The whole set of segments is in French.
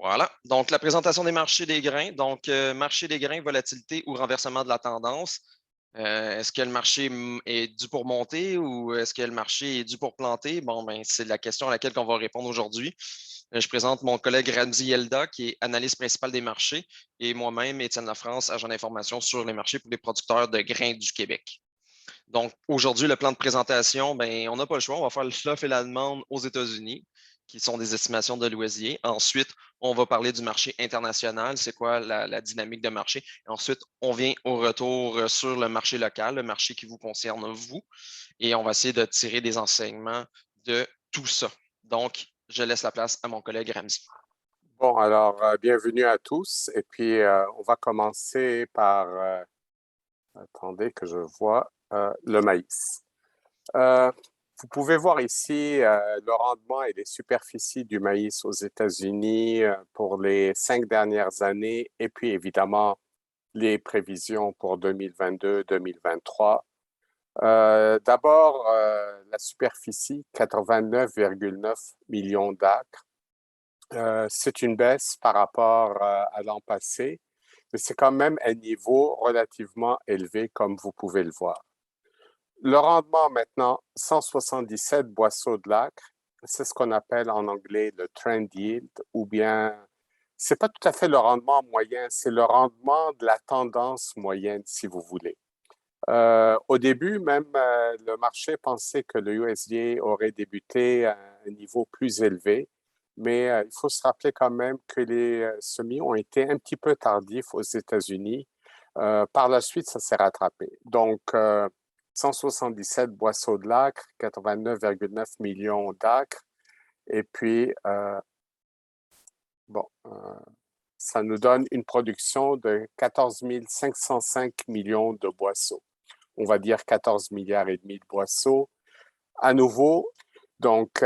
Voilà. Donc, la présentation des marchés des grains. Donc, marché des grains, volatilité ou renversement de la tendance. Est-ce que le marché est dû pour monter ou est-ce que le marché est dû pour planter? Bon, ben, c'est la question à laquelle on va répondre aujourd'hui. Je présente mon collègue Ramzi Yelda, qui est analyste principal des marchés, et moi-même, Étienne Lafrance, agent d'information sur les marchés pour les producteurs de grains du Québec. Donc, aujourd'hui, le plan de présentation, ben, on n'a pas le choix. On va faire l'offre et la demande aux États-Unis, qui sont des estimations de loisirs. Ensuite, on va parler du marché international. C'est quoi la dynamique de marché? Et ensuite, on vient au retour sur le marché local, le marché qui vous concerne, vous. Et on va essayer de tirer des enseignements de tout ça. Donc, je laisse la place à mon collègue Ramzi. Bon, alors, bienvenue à tous. Et puis, on va commencer par, attendez que je vois, le maïs. Euh, Vous pouvez voir ici le rendement et les superficies du maïs aux États-Unis pour les 5 dernières années et puis évidemment les prévisions pour 2022-2023. D'abord, la superficie, 89,9 millions d'acres. C'est une baisse par rapport à l'an passé, mais c'est quand même un niveau relativement élevé, comme vous pouvez le voir. Le rendement maintenant, 177 boisseaux de l'acre, c'est ce qu'on appelle en anglais le trend yield, ou bien, c'est pas tout à fait le rendement moyen, c'est le rendement de la tendance moyenne, si vous voulez. Au début, même, le marché pensait que le USDA aurait débuté à un niveau plus élevé, mais il faut se rappeler quand même que les semis ont été un petit peu tardifs aux États-Unis. Par la suite, ça s'est rattrapé. Donc, 177 boisseaux de l'acre, 89,9 millions d'acres, et puis, bon, ça nous donne une production de 14 505 millions de boisseaux. On va dire 14 milliards et demi de boisseaux. À nouveau, donc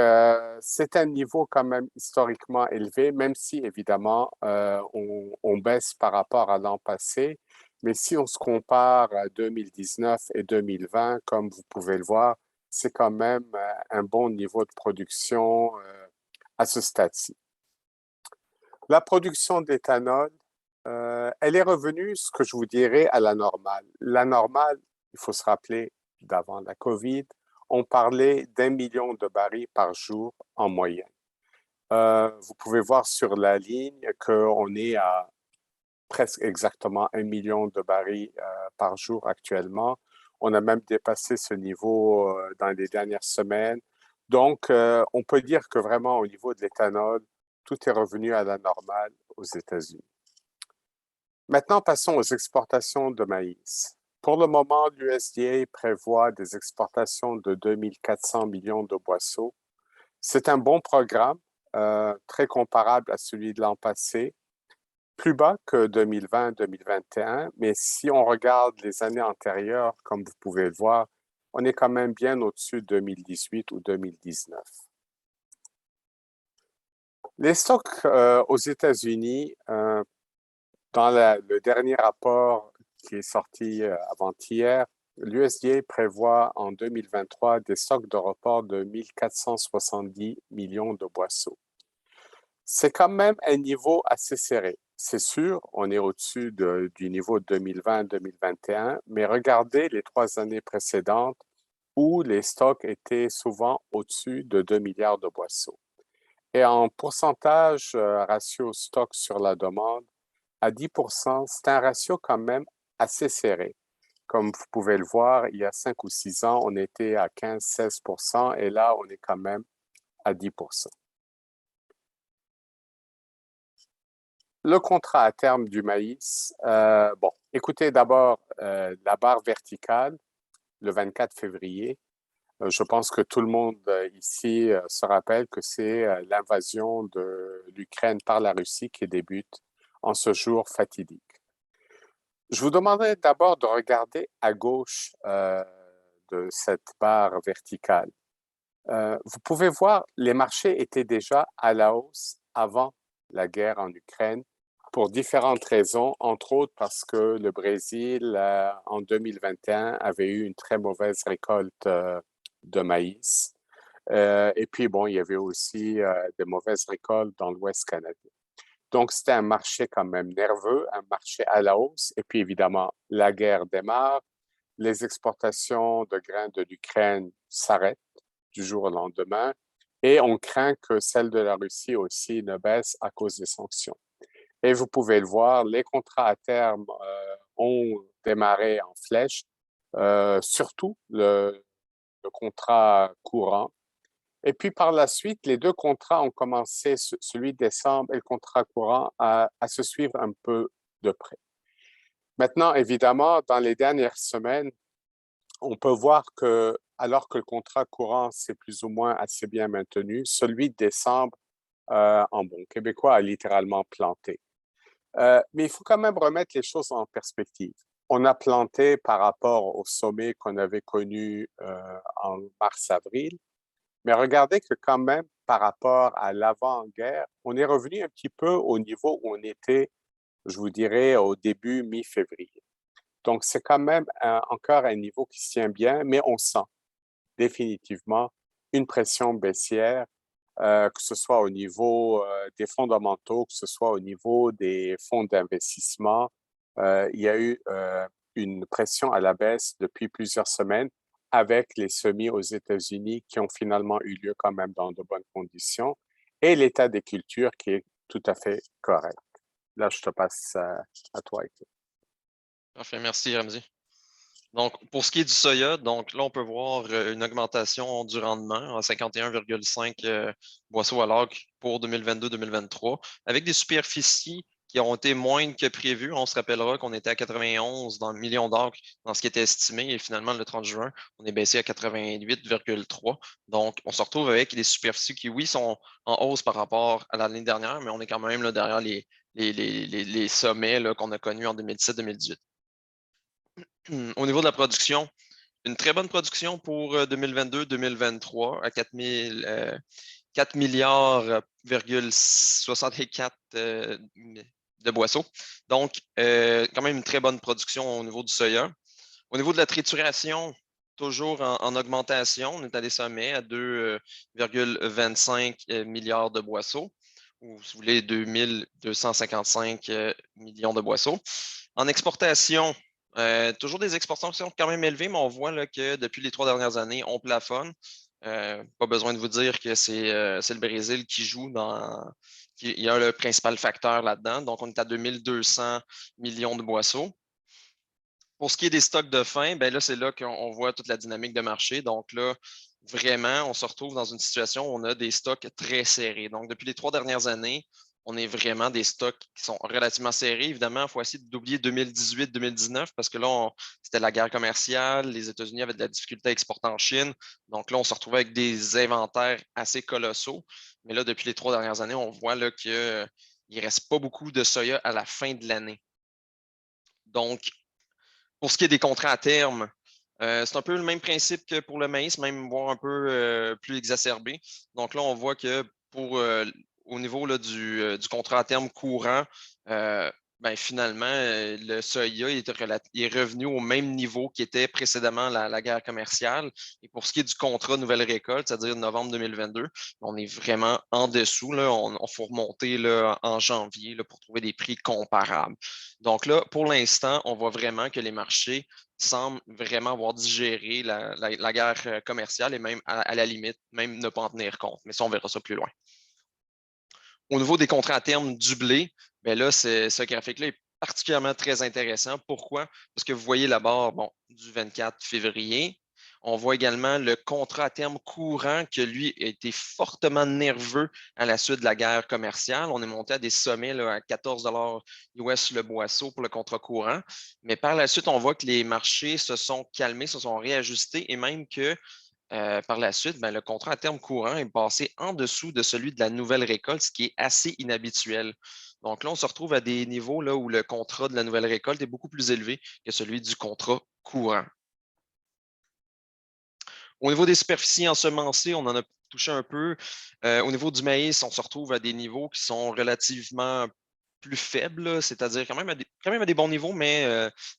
c'est un niveau quand même historiquement élevé, même si évidemment on baisse par rapport à l'an passé. Mais si on se compare à 2019 et 2020, comme vous pouvez le voir, c'est quand même un bon niveau de production à ce stade-ci. La production d'éthanol, elle est revenue, ce que je vous dirais, à la normale. La normale, il faut se rappeler, d'avant la COVID, on parlait d'1 million de barils par jour en moyenne. Vous pouvez voir sur la ligne qu'on est à presque exactement 1 million de barils par jour actuellement. On a même dépassé ce niveau dans les dernières semaines. Donc, on peut dire que vraiment au niveau de l'éthanol, tout est revenu à la normale aux États-Unis. Maintenant, passons aux exportations de maïs. Pour le moment, l'USDA prévoit des exportations de 2400 millions de boisseaux. C'est un bon programme, très comparable à celui de l'an passé, plus bas que 2020-2021, mais si on regarde les années antérieures, comme vous pouvez le voir, on est quand même bien au-dessus de 2018 ou 2019. Les stocks aux États-Unis, dans le dernier rapport qui est sorti avant-hier, l'USDA prévoit en 2023 des stocks de report de 1470 millions de boisseaux. C'est quand même un niveau assez serré. C'est sûr, on est au-dessus du niveau 2020-2021, mais regardez les 3 années précédentes où les stocks étaient souvent au-dessus de 2 milliards de boisseaux. Et en pourcentage ratio stock sur la demande, à 10%, c'est un ratio quand même assez serré. Comme vous pouvez le voir, il y a 5 ou 6 ans, on était à 15-16% et là, on est quand même à 10%. Le contrat à terme du maïs, bon, écoutez d'abord la barre verticale, le 24 février. Je pense que tout le monde ici se rappelle que c'est l'invasion de l'Ukraine par la Russie qui débute en ce jour fatidique. Je vous demanderai d'abord de regarder à gauche de cette barre verticale. Vous pouvez voir, les marchés étaient déjà à la hausse avant la guerre en Ukraine pour différentes raisons, entre autres parce que le Brésil, en 2021, avait eu une très mauvaise récolte de maïs. Et puis, bon, il y avait aussi des mauvaises récoltes dans l'Ouest canadien. Donc, c'était un marché quand même nerveux, un marché à la hausse. Et puis, évidemment, la guerre démarre. Les exportations de grains de l'Ukraine s'arrêtent du jour au lendemain. Et on craint que celle de la Russie aussi ne baisse à cause des sanctions. Et vous pouvez le voir, les contrats à terme ont démarré en flèche, surtout le contrat courant. Et puis par la suite, les deux contrats ont commencé, celui de décembre et le contrat courant, à se suivre un peu de près. Maintenant, évidemment, dans les dernières semaines, on peut voir que, alors que le contrat courant s'est plus ou moins assez bien maintenu, celui de décembre, en bon québécois, a littéralement planté. Mais il faut quand même remettre les choses en perspective. On a planté par rapport au sommet qu'on avait connu en mars-avril, mais regardez que quand même, par rapport à l'avant-guerre, on est revenu un petit peu au niveau où on était, je vous dirais, au début mi-février. Donc, c'est quand même encore un niveau qui se tient bien, mais on sent définitivement une pression baissière, que ce soit au niveau des fondamentaux, que ce soit au niveau des fonds d'investissement. Il y a eu une pression à la baisse depuis plusieurs semaines avec les semis aux États-Unis qui ont finalement eu lieu quand même dans de bonnes conditions et l'état des cultures qui est tout à fait correct. Là, je te passe à toi. Parfait, merci Ramzi. Donc, pour ce qui est du soya, donc là, on peut voir une augmentation du rendement à 51,5 boisseaux à l'acre pour 2022-2023, avec des superficies qui ont été moindres que prévu. On se rappellera qu'on était à 91 millions d'acres dans ce qui était estimé, et finalement, le 30 juin, on est baissé à 88,3. Donc, on se retrouve avec des superficies qui, oui, sont en hausse par rapport à l'année dernière, mais on est quand même là, derrière les sommets qu'on a connus en 2017-2018. Au niveau de la production, une très bonne production pour 2022-2023 à 4 milliards 64 de boisseaux. Donc, quand même une très bonne production au niveau du soya. Au niveau de la trituration, toujours en augmentation. On est à des sommets à 2,25 milliards de boisseaux, ou si vous voulez, 2255 millions de boisseaux. En exportation, toujours des exportations quand même élevées, mais on voit là, que depuis les 3 dernières années, on plafonne. Pas besoin de vous dire que c'est le Brésil qui joue il y a le principal facteur là-dedans. Donc, on est à 2200 millions de boisseaux. Pour ce qui est des stocks de fin, ben là, c'est là qu'on voit toute la dynamique de marché. Donc là, vraiment, on se retrouve dans une situation où on a des stocks très serrés. Donc, depuis les 3 dernières années, on est vraiment des stocks qui sont relativement serrés. Évidemment, il faut essayer d'oublier 2018-2019 parce que là, c'était la guerre commerciale. Les États-Unis avaient de la difficulté à exporter en Chine. Donc là, on se retrouvait avec des inventaires assez colossaux. Mais là, depuis les 3 dernières années, on voit qu'il ne reste pas beaucoup de soya à la fin de l'année. Donc, pour ce qui est des contrats à terme, c'est un peu le même principe que pour le maïs, même voire un peu plus exacerbé. Donc là, on voit que au niveau là, du contrat à terme courant, ben, finalement, le soya est revenu au même niveau qu'il était précédemment la guerre commerciale. Et pour ce qui est du contrat nouvelle récolte, c'est-à-dire novembre 2022, on est vraiment en dessous. Là. On faut remonter là, en janvier là, pour trouver des prix comparables. Donc là, pour l'instant, on voit vraiment que les marchés semblent vraiment avoir digéré la guerre commerciale et même à la limite, même ne pas en tenir compte. Mais ça, on verra ça plus loin. Au niveau des contrats à terme du blé, bien là, ce graphique-là est particulièrement très intéressant. Pourquoi? Parce que vous voyez la barre du 24 février. On voit également le contrat à terme courant qui, lui, a été fortement nerveux à la suite de la guerre commerciale. On est monté à des sommets là, à 14 US le boisseau pour le contrat courant. Mais par la suite, on voit que les marchés se sont calmés, se sont réajustés et même que par la suite, ben, le contrat à terme courant est passé en dessous de celui de la nouvelle récolte, ce qui est assez inhabituel. Donc là, on se retrouve à des niveaux là, où le contrat de la nouvelle récolte est beaucoup plus élevé que celui du contrat courant. Au niveau des superficies ensemencées, on en a touché un peu. Au niveau du maïs, on se retrouve à des niveaux qui sont relativement plus faible, là, c'est-à-dire quand même à des bons niveaux, mais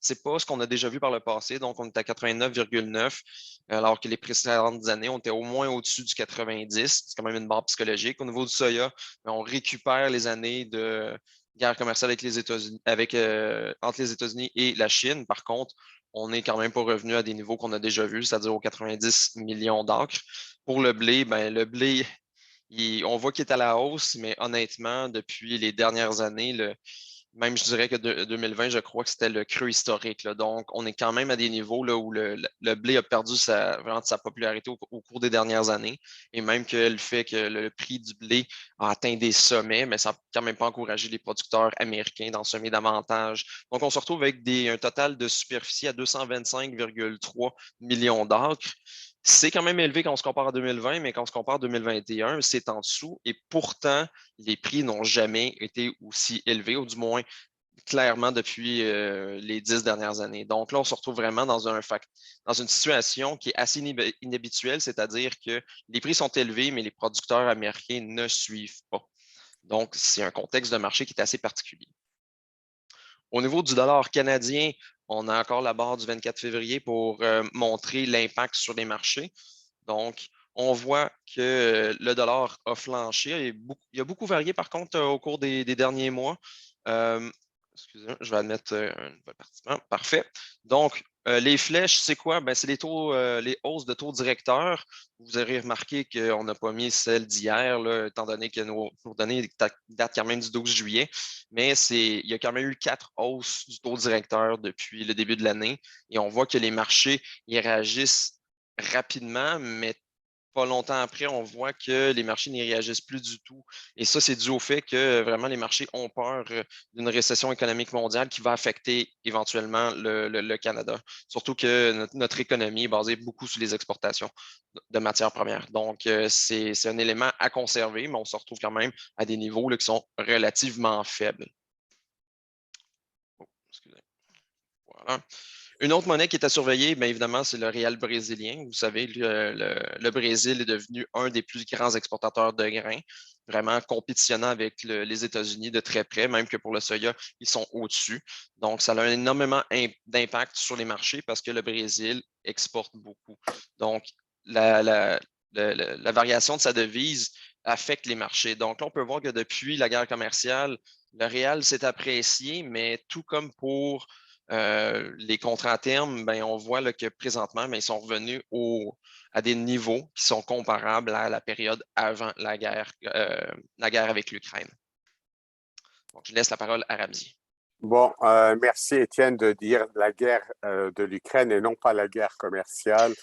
c'est pas ce qu'on a déjà vu par le passé. Donc, on est à 89,9, alors que les précédentes années, on était au moins au-dessus du 90. C'est quand même une barre psychologique. Au niveau du soya, ben, on récupère les années de guerre commerciale avec les États-Unis, entre les États-Unis et la Chine. Par contre, on n'est quand même pas revenu à des niveaux qu'on a déjà vus, c'est-à-dire aux 90 millions d'acres. Pour le blé, ben, le blé, on voit qu'il est à la hausse, mais honnêtement, depuis les dernières années, même je dirais que 2020, je crois que c'était le creux historique, là. Donc, on est quand même à des niveaux là, où le blé a perdu vraiment de sa popularité au cours des dernières années. Et même que le fait que le prix du blé a atteint des sommets, mais ça n'a quand même pas encouragé les producteurs américains d'en semer davantage. Donc, on se retrouve avec un total de superficie à 225,3 millions d'acres. C'est quand même élevé quand on se compare à 2020, mais quand on se compare à 2021, c'est en dessous. Et pourtant, les prix n'ont jamais été aussi élevés, ou du moins clairement depuis les 10 dernières années. Donc là, on se retrouve vraiment dans une situation qui est assez inhabituelle, c'est-à-dire que les prix sont élevés, mais les producteurs américains ne suivent pas. Donc, c'est un contexte de marché qui est assez particulier. Au niveau du dollar canadien, on a encore la barre du 24 février pour montrer l'impact sur les marchés. Donc, on voit que le dollar a flanché. Il a beaucoup varié, par contre, au cours des derniers mois. Euh, Excusez-moi, je vais admettre une nouvelle partie. Parfait. Donc, les flèches, c'est quoi? Ben, c'est les taux, les hausses de taux directeurs. Vous aurez remarqué qu'on n'a pas mis celle d'hier, là, étant donné que nos données datent quand même du 12 juillet. Mais il y a quand même eu 4 hausses du taux directeur depuis le début de l'année. Et on voit que les marchés ils réagissent rapidement, mais pas longtemps après, on voit que les marchés n'y réagissent plus du tout. Et ça, c'est dû au fait que vraiment les marchés ont peur d'une récession économique mondiale qui va affecter éventuellement le Canada. Surtout que notre économie est basée beaucoup sur les exportations de matières premières. Donc, c'est un élément à conserver, mais on se retrouve quand même à des niveaux là, qui sont relativement faibles. Oh, excusez. Voilà. Une autre monnaie qui est à surveiller, bien évidemment, c'est le réal brésilien. Vous savez, le Brésil est devenu un des plus grands exportateurs de grains, vraiment compétitionnant avec les États-Unis de très près, même que pour le soya, ils sont au-dessus. Donc, ça a énormément d'impact sur les marchés parce que le Brésil exporte beaucoup. Donc, la, la, la variation de sa devise affecte les marchés. Donc, là, on peut voir que depuis la guerre commerciale, le réal s'est apprécié, mais tout comme pour les contrats à terme, ben, on voit là, que présentement, ben, ils sont revenus à des niveaux qui sont comparables à la période avant la guerre avec l'Ukraine. Donc, je laisse la parole à Ramzi. Bon, merci Étienne de dire la guerre de l'Ukraine et non pas la guerre commerciale.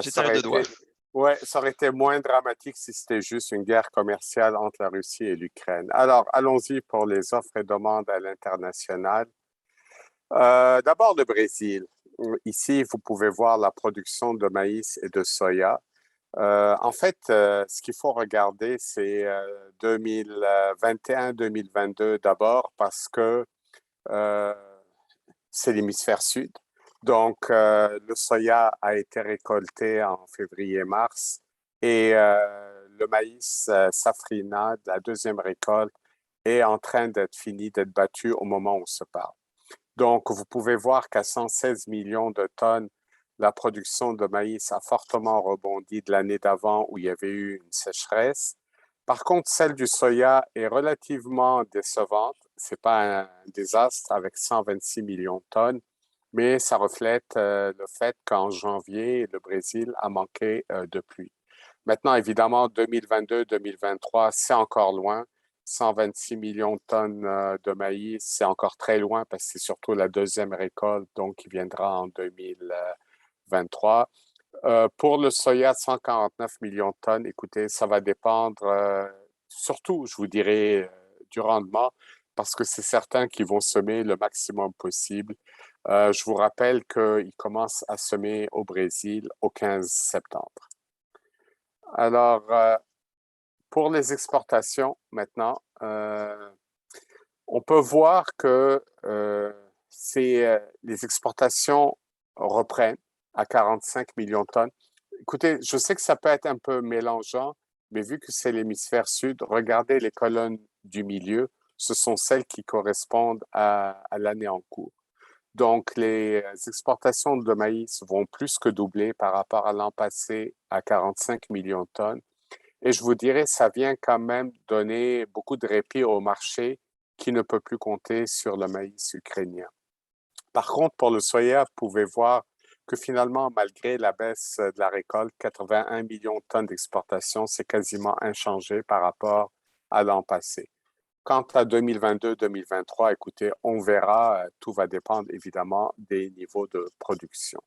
J'étais un deux doigts. Ouais, ça aurait été moins dramatique si c'était juste une guerre commerciale entre la Russie et l'Ukraine. Alors, allons-y pour les offres et demandes à l'international. D'abord, le Brésil. Ici, vous pouvez voir la production de maïs et de soya. En fait, ce qu'il faut regarder, c'est 2021-2022 d'abord parce que euh, c'est l'hémisphère sud. Donc, le soya a été récolté en février-mars et le maïs safrina, la deuxième récolte, est en train d'être fini, d'être battu au moment où on se parle. Donc, vous pouvez voir qu'à 116 millions de tonnes, la production de maïs a fortement rebondi de l'année d'avant où il y avait eu une sécheresse. Par contre, celle du soya est relativement décevante. Ce n'est pas un désastre avec 126 millions de tonnes, mais ça reflète le fait qu'en janvier, le Brésil a manqué de pluie. Maintenant, évidemment, 2022-2023, c'est encore loin. 126 millions de tonnes de maïs, c'est encore très loin parce que c'est surtout la deuxième récolte, donc qui viendra en 2023. Pour le soya, 149 millions de tonnes, écoutez, ça va dépendre surtout, je vous dirais, du rendement parce que c'est certain qu'ils vont semer le maximum possible. Je vous rappelle qu'ils commencent à semer au Brésil au 15 septembre. Alors, pour les exportations maintenant, on peut voir que les exportations reprennent à 45 millions de tonnes. Écoutez, je sais que ça peut être un peu mélangeant, mais vu que c'est l'hémisphère sud, regardez les colonnes du milieu. ce sont celles qui correspondent à l'année en cours. Donc, les exportations de maïs vont plus que doubler par rapport à l'an passé à 45 millions de tonnes. Et je vous dirais, ça vient quand même donner beaucoup de répit au marché qui ne peut plus compter sur le maïs ukrainien. Par contre, pour le soya, vous pouvez voir que finalement, malgré la baisse de la récolte, 81 millions de tonnes d'exportation, c'est quasiment inchangé par rapport à l'an passé. Quant à 2022-2023, écoutez, on verra, tout va dépendre évidemment des niveaux de production.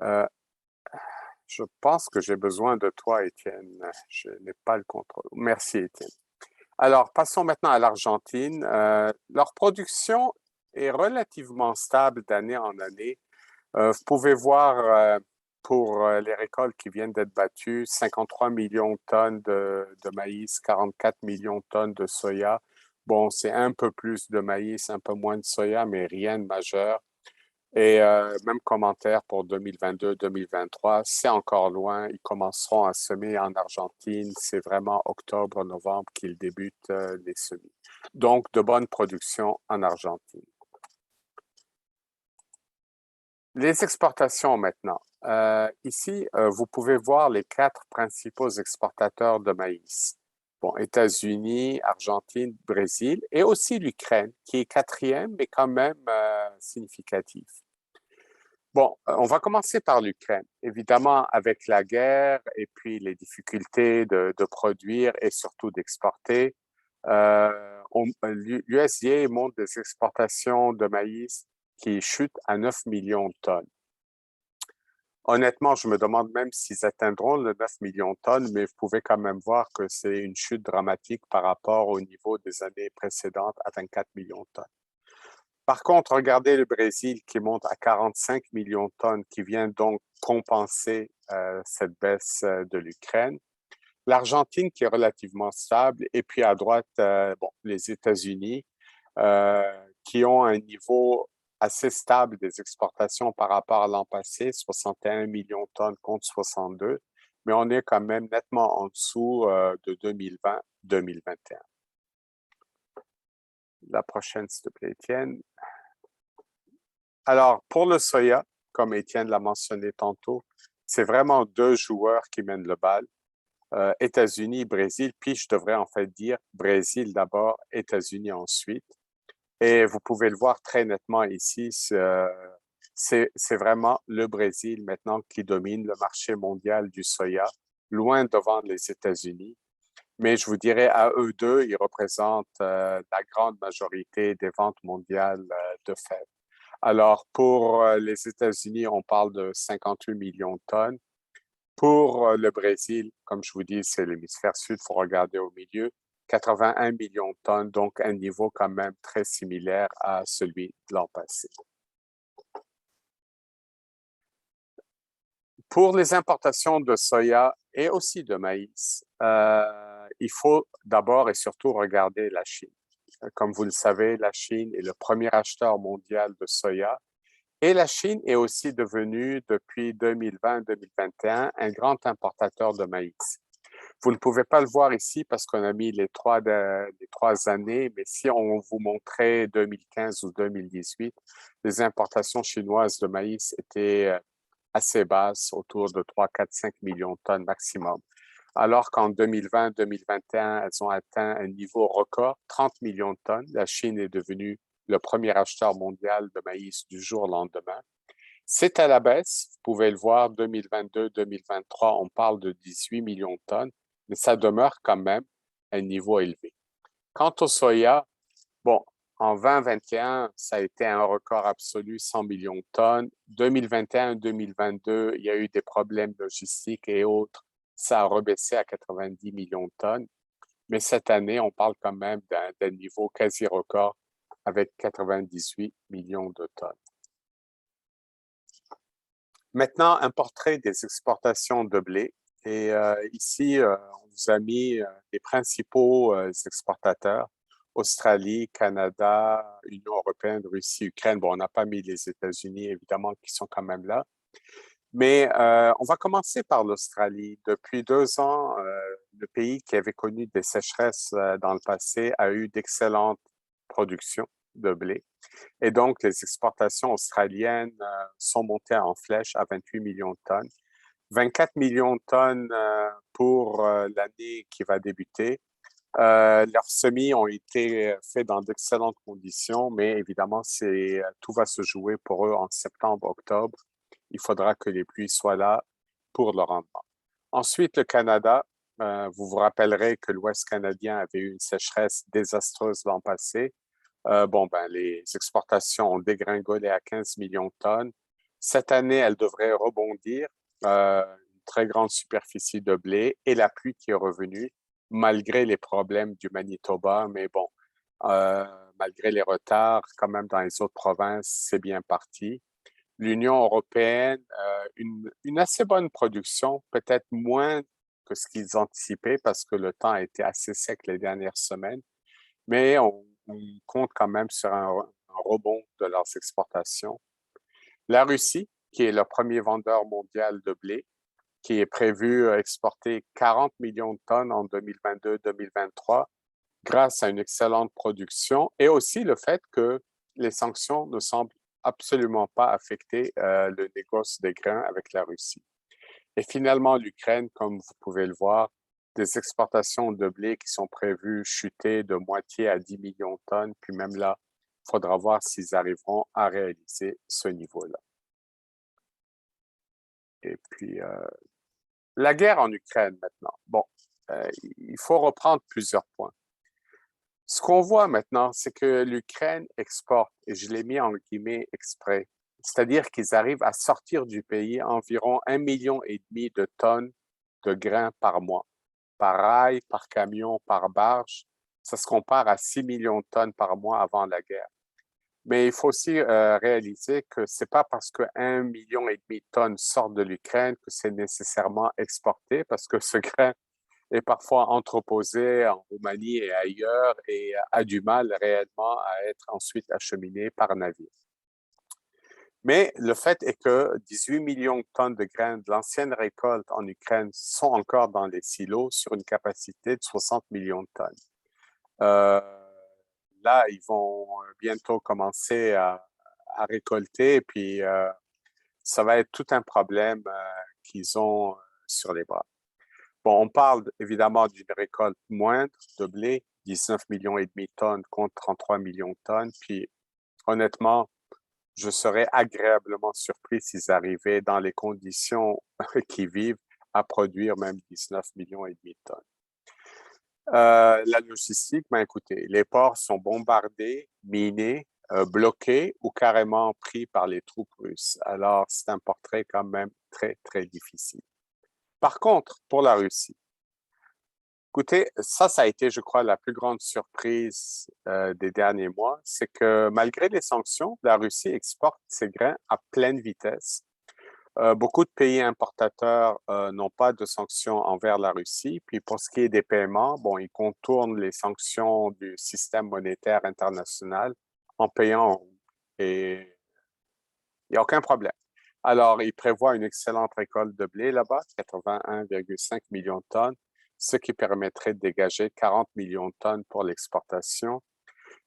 Je pense que j'ai besoin de toi, Étienne. Je n'ai pas le contrôle. Merci, Étienne. Alors, passons maintenant à l'Argentine. Leur production est relativement stable d'année en année. Vous pouvez voir pour les récoltes qui viennent d'être battues, 53 millions de tonnes de maïs, 44 millions de tonnes de soya. Bon, c'est un peu plus de maïs, un peu moins de soya, mais rien de majeur. Et même commentaire pour 2022-2023, c'est encore loin. Ils commenceront à semer en Argentine. C'est vraiment octobre, novembre qu'ils débutent les semis. Donc, de bonnes productions en Argentine. Les exportations maintenant. Ici, vous pouvez voir les 4 principaux exportateurs de maïs. Bon, États-Unis, Argentine, Brésil et aussi l'Ukraine, qui est 4e, mais quand même significatif. Bon, on va commencer par l'Ukraine. Évidemment, avec la guerre et puis les difficultés de produire et surtout d'exporter, l'USDA montre des exportations de maïs qui chutent à 9 millions de tonnes. Honnêtement, je me demande même s'ils atteindront le 9 millions de tonnes, mais vous pouvez quand même voir que c'est une chute dramatique par rapport au niveau des années précédentes à 24 millions de tonnes. Par contre, regardez le Brésil qui monte à 45 millions de tonnes, qui vient donc compenser cette baisse de l'Ukraine. L'Argentine qui est relativement stable, et puis à droite, les États-Unis qui ont un niveau assez stable des exportations par rapport à l'an passé, 61 millions de tonnes contre 62, mais on est quand même nettement en dessous de 2020-2021. La prochaine, s'il te plaît, Étienne. Alors, pour le soya, comme Étienne l'a mentionné tantôt, c'est vraiment 2 joueurs qui mènent le bal. États-Unis, Brésil, puis je devrais en fait dire Brésil d'abord, États-Unis ensuite. Et vous pouvez le voir très nettement ici, c'est vraiment le Brésil maintenant qui domine le marché mondial du soya, loin devant les États-Unis. Mais je vous dirais, à eux deux, ils représentent la grande majorité des ventes mondiales de fèves. Alors, pour les États-Unis, on parle de 58 millions de tonnes. Pour le Brésil, comme je vous dis, c'est l'hémisphère sud, il faut regarder au milieu, 81 millions de tonnes, donc un niveau quand même très similaire à celui de l'an passé. Pour les importations de soya et aussi de maïs, il faut d'abord et surtout regarder la Chine. Comme vous le savez, la Chine est le premier acheteur mondial de soya et la Chine est aussi devenue, depuis 2020-2021, un grand importateur de maïs. Vous ne pouvez pas le voir ici parce qu'on a mis les trois années, mais si on vous montrait 2015 ou 2018, les importations chinoises de maïs étaient assez basses, autour de 3, 4, 5 millions de tonnes maximum. Alors qu'en 2020-2021, elles ont atteint un niveau record, 30 millions de tonnes. La Chine est devenue le premier acheteur mondial de maïs du jour au lendemain. C'est à la baisse, vous pouvez le voir, 2022-2023, on parle de 18 millions de tonnes, mais ça demeure quand même un niveau élevé. Quant au soya, bon, en 2021, ça a été un record absolu, 100 millions de tonnes. 2021-2022, il y a eu des problèmes logistiques et autres, ça a rebaissé à 90 millions de tonnes. Mais cette année, on parle quand même d'un niveau quasi record avec 98 millions de tonnes. Maintenant, un portrait des exportations de blé. Et ici, on vous a mis les principaux exportateurs. Australie, Canada, Union européenne, Russie, Ukraine. Bon, on n'a pas mis les États-Unis, évidemment, qui sont quand même là. Mais on va commencer par l'Australie. Depuis 2 ans, le pays qui avait connu des sécheresses dans le passé a eu d'excellentes productions de blé. Et donc, les exportations australiennes sont montées en flèche à 28 millions de tonnes. 24 millions de tonnes pour l'année qui va débuter. Leurs semis ont été faits dans d'excellentes conditions, mais évidemment, tout va se jouer pour eux en septembre, octobre. Il faudra que les pluies soient là pour le rendement. Ensuite, le Canada. Vous vous rappellerez que l'Ouest canadien avait eu une sécheresse désastreuse l'an passé. Les exportations ont dégringolé à 15 millions de tonnes. Cette année, elles devraient rebondir. Une très grande superficie de blé et la pluie qui est revenue, malgré les problèmes du Manitoba. Mais bon, malgré les retards, quand même dans les autres provinces, c'est bien parti. L'Union européenne, une assez bonne production, peut-être moins que ce qu'ils anticipaient parce que le temps a été assez sec les dernières semaines, mais on compte quand même sur un rebond de leurs exportations. La Russie, qui est le premier vendeur mondial de blé, qui est prévu exporter 40 millions de tonnes en 2022-2023 grâce à une excellente production et aussi le fait que les sanctions ne semblent absolument pas affecter le négoce des grains avec la Russie. Et finalement, l'Ukraine, comme vous pouvez le voir, des exportations de blé qui sont prévues chuter de moitié à 10 millions de tonnes, puis même là, il faudra voir s'ils arriveront à réaliser ce niveau-là. Et puis, la guerre en Ukraine maintenant. Bon, il faut reprendre plusieurs points. Ce qu'on voit maintenant, c'est que l'Ukraine exporte, et je l'ai mis en guillemets exprès, c'est-à-dire qu'ils arrivent à sortir du pays environ 1,5 million de tonnes de grains par mois, par rail, par camion, par barge. Ça se compare à 6 millions de tonnes par mois avant la guerre. Mais il faut aussi réaliser que ce n'est pas parce que 1,5 million de tonnes sortent de l'Ukraine que c'est nécessairement exporté, parce que ce grain est parfois entreposé en Roumanie et ailleurs et a du mal réellement à être ensuite acheminé par navire. Mais le fait est que 18 millions de tonnes de grains de l'ancienne récolte en Ukraine sont encore dans les silos sur une capacité de 60 millions de tonnes. Là, ils vont bientôt commencer à récolter et puis ça va être tout un problème qu'ils ont sur les bras. Bon, on parle évidemment d'une récolte moindre de blé, 19 millions et demi de tonnes contre 33 millions de tonnes. Puis, honnêtement, je serais agréablement surpris s'ils arrivaient dans les conditions qu'ils vivent à produire même 19 millions et demi de tonnes. La logistique, ben écoutez, les ports sont bombardés, minés, bloqués ou carrément pris par les troupes russes. Alors, c'est un portrait quand même très, très difficile. Par contre, pour la Russie, écoutez, ça a été, je crois, la plus grande surprise des derniers mois, c'est que malgré les sanctions, la Russie exporte ses grains à pleine vitesse. Beaucoup de pays importateurs n'ont pas de sanctions envers la Russie. Puis pour ce qui est des paiements, bon, ils contournent les sanctions du système monétaire international en payant en rouble. Et il n'y a aucun problème. Alors, ils prévoient une excellente récolte de blé là-bas, 81,5 millions de tonnes, ce qui permettrait de dégager 40 millions de tonnes pour l'exportation.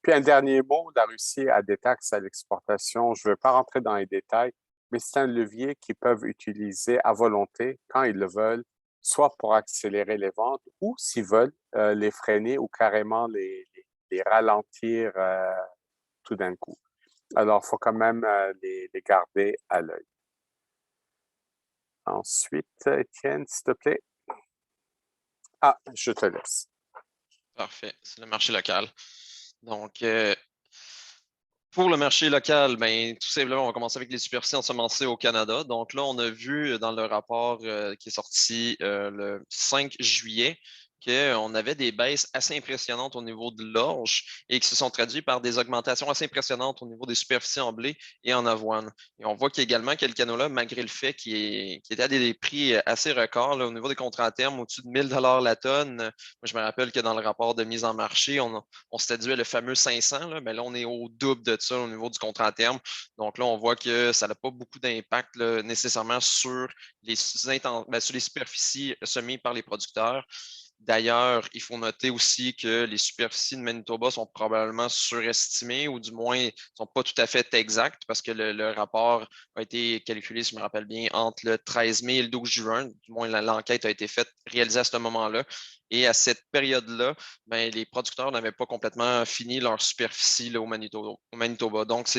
Puis un dernier mot, la Russie a des taxes à l'exportation. Je ne veux pas rentrer dans les détails, mais c'est un levier qu'ils peuvent utiliser à volonté quand ils le veulent, soit pour accélérer les ventes ou s'ils veulent les freiner ou carrément les ralentir tout d'un coup. Alors, il faut quand même les garder à l'œil. Ensuite, Étienne, s'il te plaît. Ah, je te laisse. Parfait, c'est le marché local. Donc, pour le marché local, ben, tout simplement, on va commencer avec les superficies ensemencées au Canada. Donc là, on a vu dans le rapport qui est sorti le 5 juillet qu'on avait des baisses assez impressionnantes au niveau de l'orge et qui se sont traduites par des augmentations assez impressionnantes au niveau des superficies en blé et en avoine. Et on voit également que le canola, malgré le fait qu'il était à des prix assez records là, au niveau des contrats à terme, au-dessus de 1 000 la tonne. Moi, je me rappelle que dans le rapport de mise en marché, on s'était dit le fameux 500, là, mais là, on est au double de ça au niveau du contrat à terme. Donc là, on voit que ça n'a pas beaucoup d'impact nécessairement sur les superficies semées par les producteurs. D'ailleurs, il faut noter aussi que les superficies de Manitoba sont probablement surestimées ou du moins ne sont pas tout à fait exactes parce que le rapport a été calculé, si je me rappelle bien, entre le 13 mai et le 12 juin. Du moins, l'enquête a été faite, réalisée à ce moment-là. Et à cette période-là, ben, les producteurs n'avaient pas complètement fini leur superficie là, au Manitoba. Donc,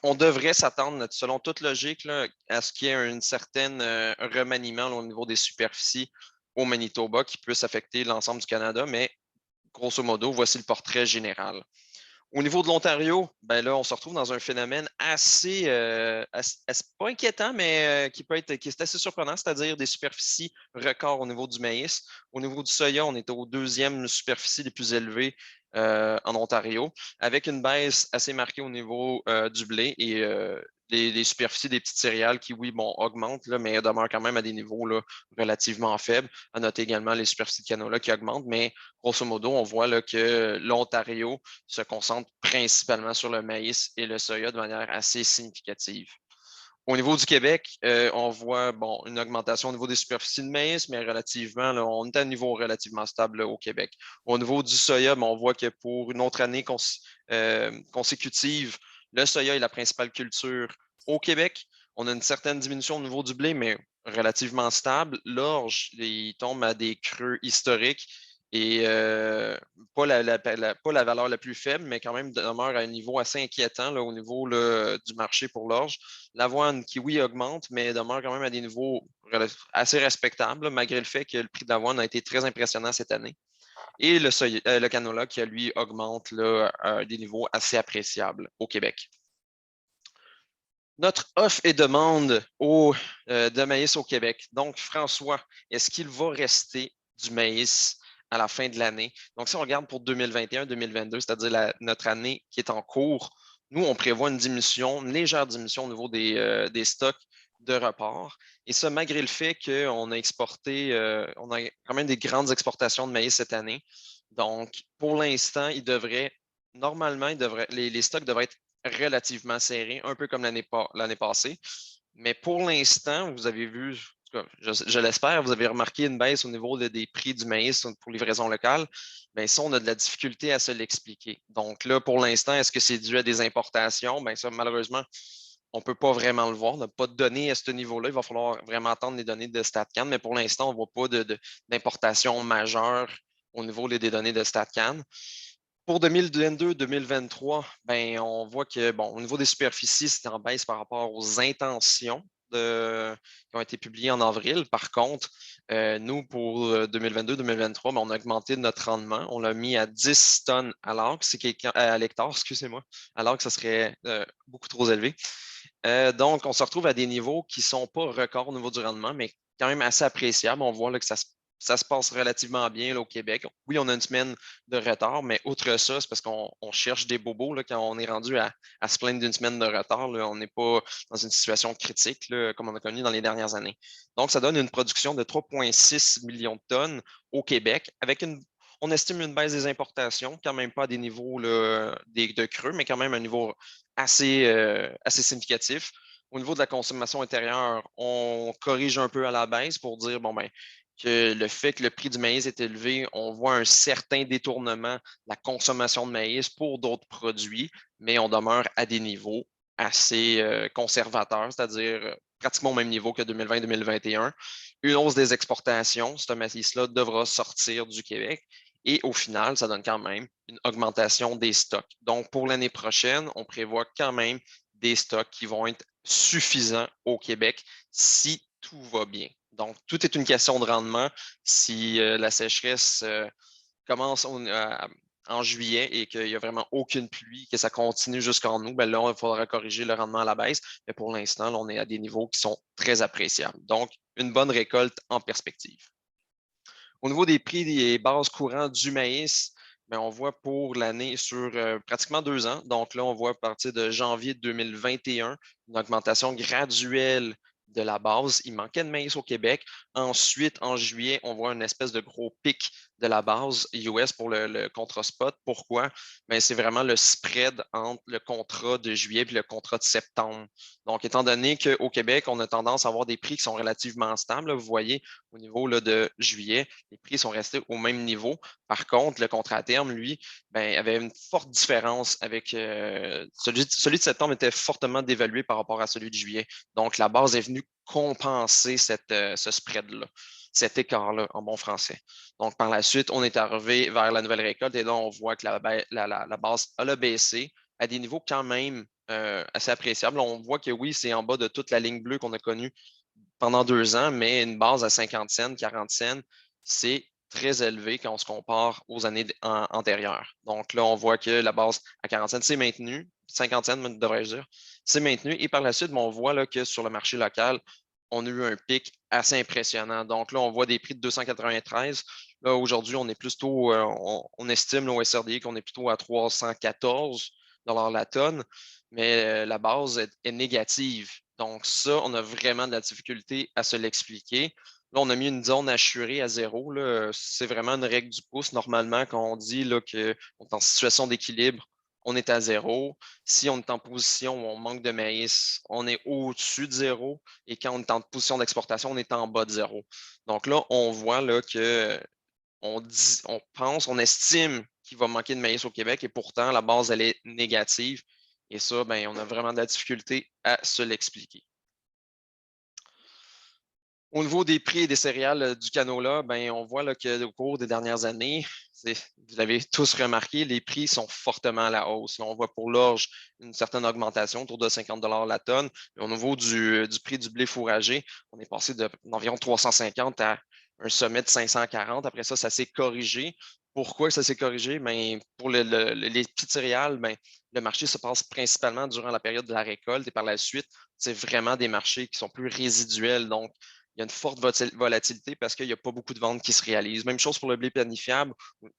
on devrait s'attendre, selon toute logique, là, à ce qu'il y ait un certain remaniement là, au niveau des superficies au Manitoba qui puisse affecter l'ensemble du Canada, mais grosso modo, voici le portrait général. Au niveau de l'Ontario, ben là, on se retrouve dans un phénomène pas inquiétant, mais qui est assez surprenant, c'est-à-dire des superficies records au niveau du maïs. Au niveau du soya, on est aux deuxième superficie les plus élevées en Ontario, avec une baisse assez marquée au niveau du blé et les superficies des petites céréales qui, oui, bon, augmentent, là, mais demeurent quand même à des niveaux là, relativement faibles. À noter également les superficies de canola qui augmentent, mais grosso modo, on voit là, que l'Ontario se concentre principalement sur le maïs et le soya de manière assez significative. Au niveau du Québec, on voit bon, une augmentation au niveau des superficies de maïs, mais relativement, là, on est à un niveau relativement stable là, au Québec. Au niveau du soya, on voit que pour une autre année consécutive, le soya est la principale culture au Québec. On a une certaine diminution au niveau du blé, mais relativement stable. L'orge, il tombe à des creux historiques et pas la valeur la plus faible, mais quand même demeure à un niveau assez inquiétant là, au niveau là, du marché pour l'orge. L'avoine qui, oui, augmente, mais demeure quand même à des niveaux assez respectables, malgré le fait que le prix de l'avoine a été très impressionnant cette année. Et le canola qui, lui, augmente là, à des niveaux assez appréciables au Québec. Notre offre et demande de maïs au Québec. Donc, François, est-ce qu'il va rester du maïs à la fin de l'année? Donc, si on regarde pour 2021-2022, c'est-à-dire notre année qui est en cours, nous, on prévoit une légère diminution au niveau des stocks de report. Et ça, malgré le fait qu'on a exporté, on a quand même des grandes exportations de maïs cette année. Donc, pour l'instant, normalement, les stocks devraient être relativement serrés, un peu comme l'année passée. Mais pour l'instant, vous avez vu, je l'espère, vous avez remarqué une baisse au niveau des prix du maïs pour livraison locale. Bien, ça, on a de la difficulté à se l'expliquer. Donc là, pour l'instant, est-ce que c'est dû à des importations? Bien, ça, malheureusement, on ne peut pas vraiment le voir. On n'a pas de données à ce niveau-là. Il va falloir vraiment attendre les données de StatCan, mais pour l'instant, on ne voit pas d'importation majeure au niveau des données de StatCan. Pour 2022-2023, ben, on voit que, bon, au niveau des superficies, c'est en baisse par rapport aux intentions qui ont été publiées en avril. Par contre, nous, pour 2022-2023, ben, on a augmenté notre rendement. On l'a mis à 10 tonnes à l'hectare, excusez-moi, alors que ça serait beaucoup trop élevé. Donc, on se retrouve à des niveaux qui ne sont pas records au niveau du rendement, mais quand même assez appréciables. On voit là, que ça se passe relativement bien là, au Québec. Oui, on a une semaine de retard, mais outre ça, c'est parce qu'on cherche des bobos là, quand on est rendu à se plaindre d'une semaine de retard. Là, on n'est pas dans une situation critique là, comme on a connu dans les dernières années. Donc, ça donne une production de 3,6 millions de tonnes au Québec on estime une baisse des importations, quand même pas à des niveaux là, de creux, mais quand même un niveau assez significatif. Au niveau de la consommation intérieure, on corrige un peu à la baisse pour dire, bon, ben, que le fait que le prix du maïs est élevé, on voit un certain détournement de la consommation de maïs pour d'autres produits, mais on demeure à des niveaux assez conservateurs, c'est-à-dire pratiquement au même niveau que 2020-2021. Une hausse des exportations, ce maïs-là devra sortir du Québec. Et au final, ça donne quand même une augmentation des stocks. Donc, pour l'année prochaine, on prévoit quand même des stocks qui vont être suffisants au Québec si tout va bien. Donc, tout est une question de rendement. Si la sécheresse commence en juillet et qu'il n'y a vraiment aucune pluie, que ça continue jusqu'en août, ben là, il faudra corriger le rendement à la baisse. Mais pour l'instant, on est à des niveaux qui sont très appréciables. Donc, une bonne récolte en perspective. Au niveau des prix des bases courants du maïs, bien, on voit pour l'année sur pratiquement 2 ans. Donc là, on voit à partir de janvier 2021 une augmentation graduelle de la base. Il manquait de maïs au Québec. Ensuite, en juillet, on voit une espèce de gros pic de la base US pour le contrat spot. Pourquoi? Bien, c'est vraiment le spread entre le contrat de juillet et le contrat de septembre. Donc, étant donné qu'au Québec, on a tendance à avoir des prix qui sont relativement stables, là, vous voyez, au niveau là, de juillet, les prix sont restés au même niveau. Par contre, le contrat à terme, lui, ben, avait une forte différence avec celui de septembre était fortement dévalué par rapport à celui de juillet. Donc, la base est venue compenser ce spread-là, cet écart-là en bon français. Donc, par la suite, on est arrivé vers la nouvelle récolte et là, on voit que la base a baissé à des niveaux quand même assez appréciables. On voit que oui, c'est en bas de toute la ligne bleue qu'on a connue pendant 2 ans, mais une base à 50 cents, 40 cents, c'est très élevé quand on se compare aux années antérieures. Donc là, on voit que la base à 40 cents, c'est maintenu, 50 cents, devrais-je dire, c'est maintenu. Et par la suite, on voit là, que sur le marché local, on a eu un pic assez impressionnant. Donc là, on voit des prix de 293. Là, aujourd'hui, on est plutôt, on estime au SRDI qu'on est plutôt à 314 la tonne, mais la base est négative. Donc ça, on a vraiment de la difficulté à se l'expliquer. Là, on a mis une zone assurée à 0. C'est vraiment une règle du pouce. Normalement, quand on dit qu'on est en situation d'équilibre, on est à 0. Si on est en position où on manque de maïs, on est au-dessus de 0. Et quand on est en position d'exportation, on est en bas de 0. Donc là, on voit là, que on pense, on estime qu'il va manquer de maïs au Québec et pourtant, la base, elle est négative. Et ça, ben, on a vraiment de la difficulté à se l'expliquer. Au niveau des prix et des céréales du canola, ben, on voit là, qu'au cours des dernières années, vous l'avez tous remarqué, les prix sont fortement à la hausse. Là, on voit pour l'orge une certaine augmentation, autour de 50 la tonne. Et au niveau du prix du blé fourragé, on est passé d'environ 350 à un sommet de 540. Après ça, ça s'est corrigé. Pourquoi ça s'est corrigé? Ben, pour les petites céréales, ben, le marché se passe principalement durant la période de la récolte et par la suite, c'est vraiment des marchés qui sont plus résiduels. Donc, il y a une forte volatilité parce qu'il n'y a pas beaucoup de ventes qui se réalisent. Même chose pour le blé planifiable.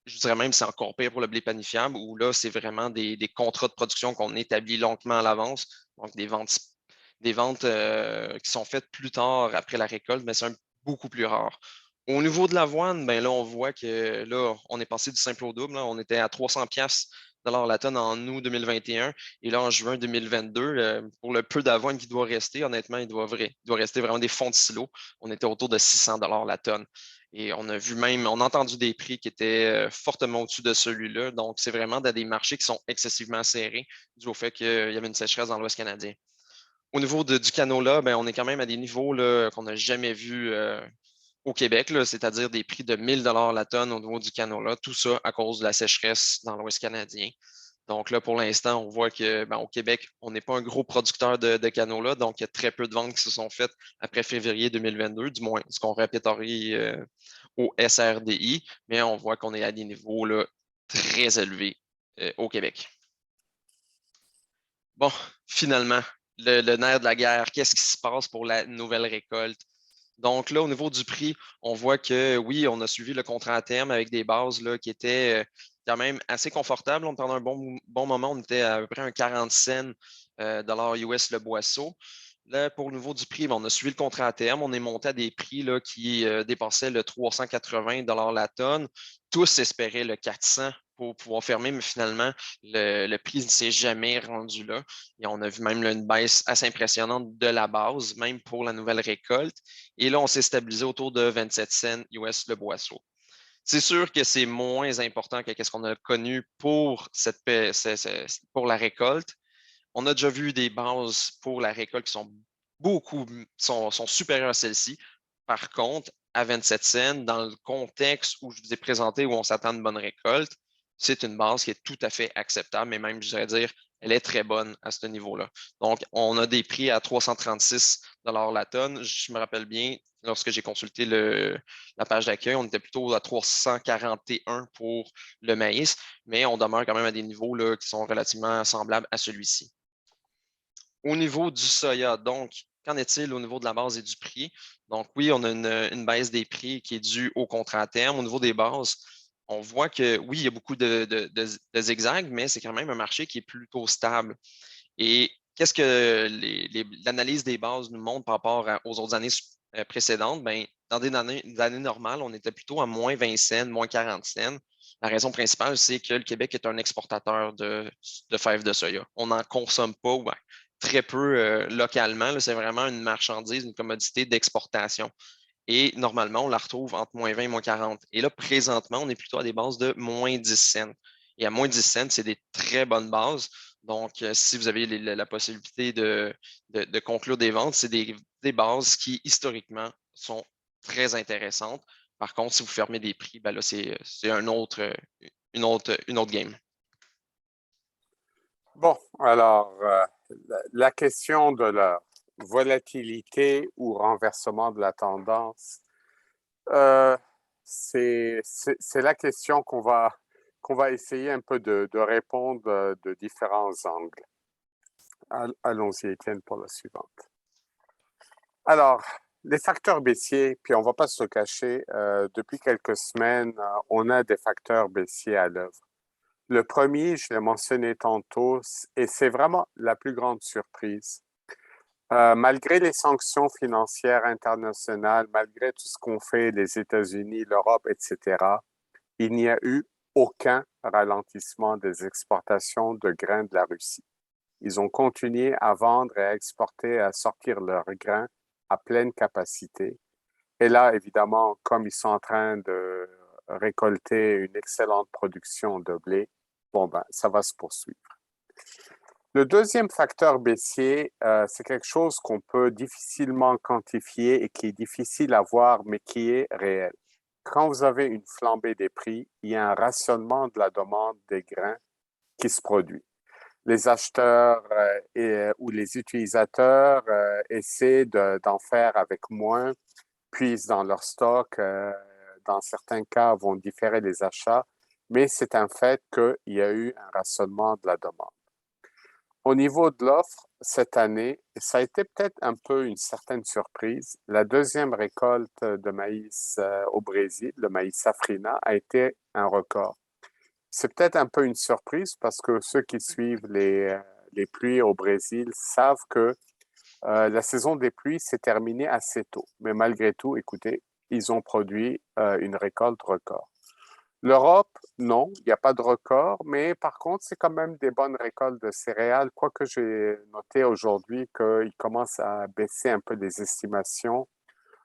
Je dirais même que c'est encore pire pour le blé planifiable où là, c'est vraiment des contrats de production qu'on établit longuement à l'avance. Donc, des ventes qui sont faites plus tard après la récolte, mais c'est beaucoup plus rare. Au niveau de l'avoine, ben là, on voit que là, on est passé du simple au double. Là. On était à 300 pièces la tonne en août 2021 et là, en juin 2022, pour le peu d'avoine qui doit rester, honnêtement, il doit rester vraiment des fonds de silo. On était autour de 600 la tonne. Et on a vu même, on a entendu des prix qui étaient fortement au-dessus de celui-là. Donc, c'est vraiment dans des marchés qui sont excessivement serrés dû au fait qu'il y avait une sécheresse dans l'Ouest canadien. Au niveau du canola, ben, on est quand même à des niveaux qu'on n'a jamais vus au Québec, c'est-à-dire des prix de 1000 la tonne au niveau du canola. Tout ça à cause de la sécheresse dans l'Ouest canadien. Donc là, pour l'instant, on voit que ben, au Québec, on n'est pas un gros producteur de canola, donc il y a très peu de ventes qui se sont faites après février 2022, du moins ce qu'on répertorie au SRDI, mais on voit qu'on est à des niveaux là, très élevés au Québec. Bon, finalement, le nerf de la guerre, qu'est-ce qui se passe pour la nouvelle récolte? Donc là, au niveau du prix, on voit que oui, on a suivi le contrat à terme avec des bases là, qui étaient quand même assez confortables. Pendant un bon moment, on était à peu près un 40 cents dollars US le boisseau. Là, pour le niveau du prix, on a suivi le contrat à terme. On est monté à des prix là, qui dépassaient le 380 la tonne. Tous espéraient le 400 pour pouvoir fermer, mais finalement, le prix ne s'est jamais rendu là. Et on a vu même là, une baisse assez impressionnante de la base, même pour la nouvelle récolte. Et là, on s'est stabilisé autour de 27 cents US le boisseau. C'est sûr que c'est moins important que ce qu'on a connu pour pour la récolte. On a déjà vu des bases pour la récolte qui sont supérieures à celle-ci. Par contre, à 27 cents, dans le contexte où je vous ai présenté, où on s'attend à une bonne récolte, c'est une base qui est tout à fait acceptable, mais même, je dirais dire, elle est très bonne à ce niveau-là. Donc, on a des prix à 336 la tonne. Je me rappelle bien, lorsque j'ai consulté la page d'accueil, on était plutôt à 341 pour le maïs, mais on demeure quand même à des niveaux là, qui sont relativement semblables à celui-ci. Au niveau du soya, donc, qu'en est-il au niveau de la base et du prix? Donc, oui, on a une baisse des prix qui est due au contrat à terme. Au niveau des bases, on voit que oui, il y a beaucoup de zigzags, mais c'est quand même un marché qui est plutôt stable. Et qu'est-ce que l'analyse des bases nous montre par rapport aux autres années précédentes? Ben, dans des années normales, on était plutôt à moins 20 cents, moins 40 cents. La raison principale, c'est que le Québec est un exportateur de fèves de soya. On n'en consomme pas, ouais, très peu localement. Là, c'est vraiment une marchandise, une commodité d'exportation. Et normalement, on la retrouve entre -20 et -40. Et là, présentement, on est plutôt à des bases de -10 cents. Et à -10 cents, c'est des très bonnes bases. Donc, si vous avez la possibilité de conclure des ventes, c'est des bases qui, historiquement, sont très intéressantes. Par contre, si vous fermez des prix, ben là, c'est une autre game. Bon, alors, la question de la volatilité ou renversement de la tendance, euh, c'est la question qu'on va essayer un peu de répondre de différents angles. Allons-y, Étienne, pour la suivante. Alors, les facteurs baissiers, puis on ne va pas se le cacher, depuis quelques semaines, on a des facteurs baissiers à l'œuvre. Le premier, je l'ai mentionné tantôt, et c'est vraiment la plus grande surprise. Malgré les sanctions financières internationales, malgré tout ce qu'ont fait les États-Unis, l'Europe, etc., il n'y a eu aucun ralentissement des exportations de grains de la Russie. Ils ont continué à vendre et à exporter, à sortir leurs grains à pleine capacité. Et là, évidemment, comme ils sont en train de récolter une excellente production de blé, bon, ben, ça va se poursuivre. Le deuxième facteur baissier, c'est quelque chose qu'on peut difficilement quantifier et qui est difficile à voir, mais qui est réel. Quand vous avez une flambée des prix, il y a un rationnement de la demande des grains qui se produit. Les acheteurs ou les utilisateurs essaient d'en faire avec moins, puisent dans leur stock, dans certains cas, vont différer les achats, mais c'est un fait qu'il y a eu un rationnement de la demande. Au niveau de l'offre, cette année, ça a été peut-être un peu une certaine surprise. La deuxième récolte de maïs au Brésil, le maïs safrina, a été un record. C'est peut-être un peu une surprise parce que ceux qui suivent les pluies au Brésil savent que la saison des pluies s'est terminée assez tôt. Mais malgré tout, écoutez, ils ont produit une récolte record. L'Europe, non, il n'y a pas de record, mais par contre, c'est quand même des bonnes récoltes de céréales, quoique j'ai noté aujourd'hui qu'il commence à baisser un peu les estimations.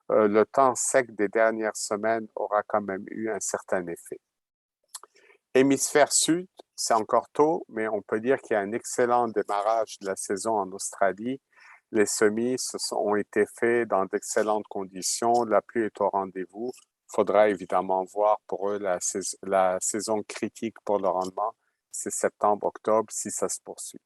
Le temps sec des dernières semaines aura quand même eu un certain effet. Hémisphère sud, c'est encore tôt, mais on peut dire qu'il y a un excellent démarrage de la saison en Australie. Les semis ont été faits dans d'excellentes conditions. La pluie est au rendez-vous. Il faudra évidemment voir pour eux la saison critique pour le rendement. C'est septembre-octobre si ça se poursuit.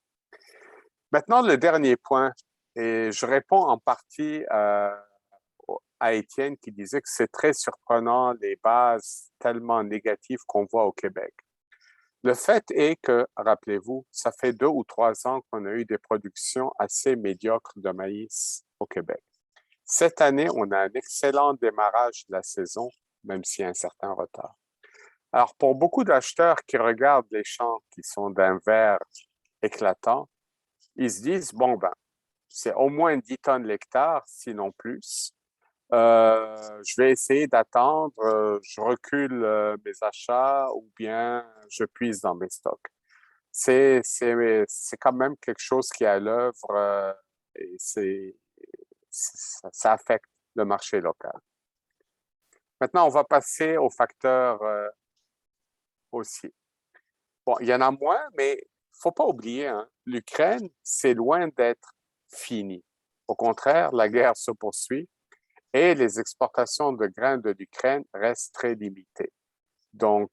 Maintenant, le dernier point, et je réponds en partie à Étienne qui disait que c'est très surprenant les bases tellement négatives qu'on voit au Québec. Le fait est que, rappelez-vous, ça fait 2 ou 3 ans qu'on a eu des productions assez médiocres de maïs au Québec. Cette année, on a un excellent démarrage de la saison, même s'il y a un certain retard. Alors, pour beaucoup d'acheteurs qui regardent les champs qui sont d'un vert éclatant, ils se disent, bon, ben, c'est au moins 10 tonnes l'hectare, sinon plus. Je vais essayer d'attendre, je recule mes achats ou bien je puise dans mes stocks. C'est quand même quelque chose qui est à l'œuvre et ça affecte le marché local. Maintenant, on va passer aux facteurs aussi. Bon, il y en a moins, mais il ne faut pas oublier, hein, l'Ukraine, c'est loin d'être fini. Au contraire, la guerre se poursuit et les exportations de grains de l'Ukraine restent très limitées. Donc,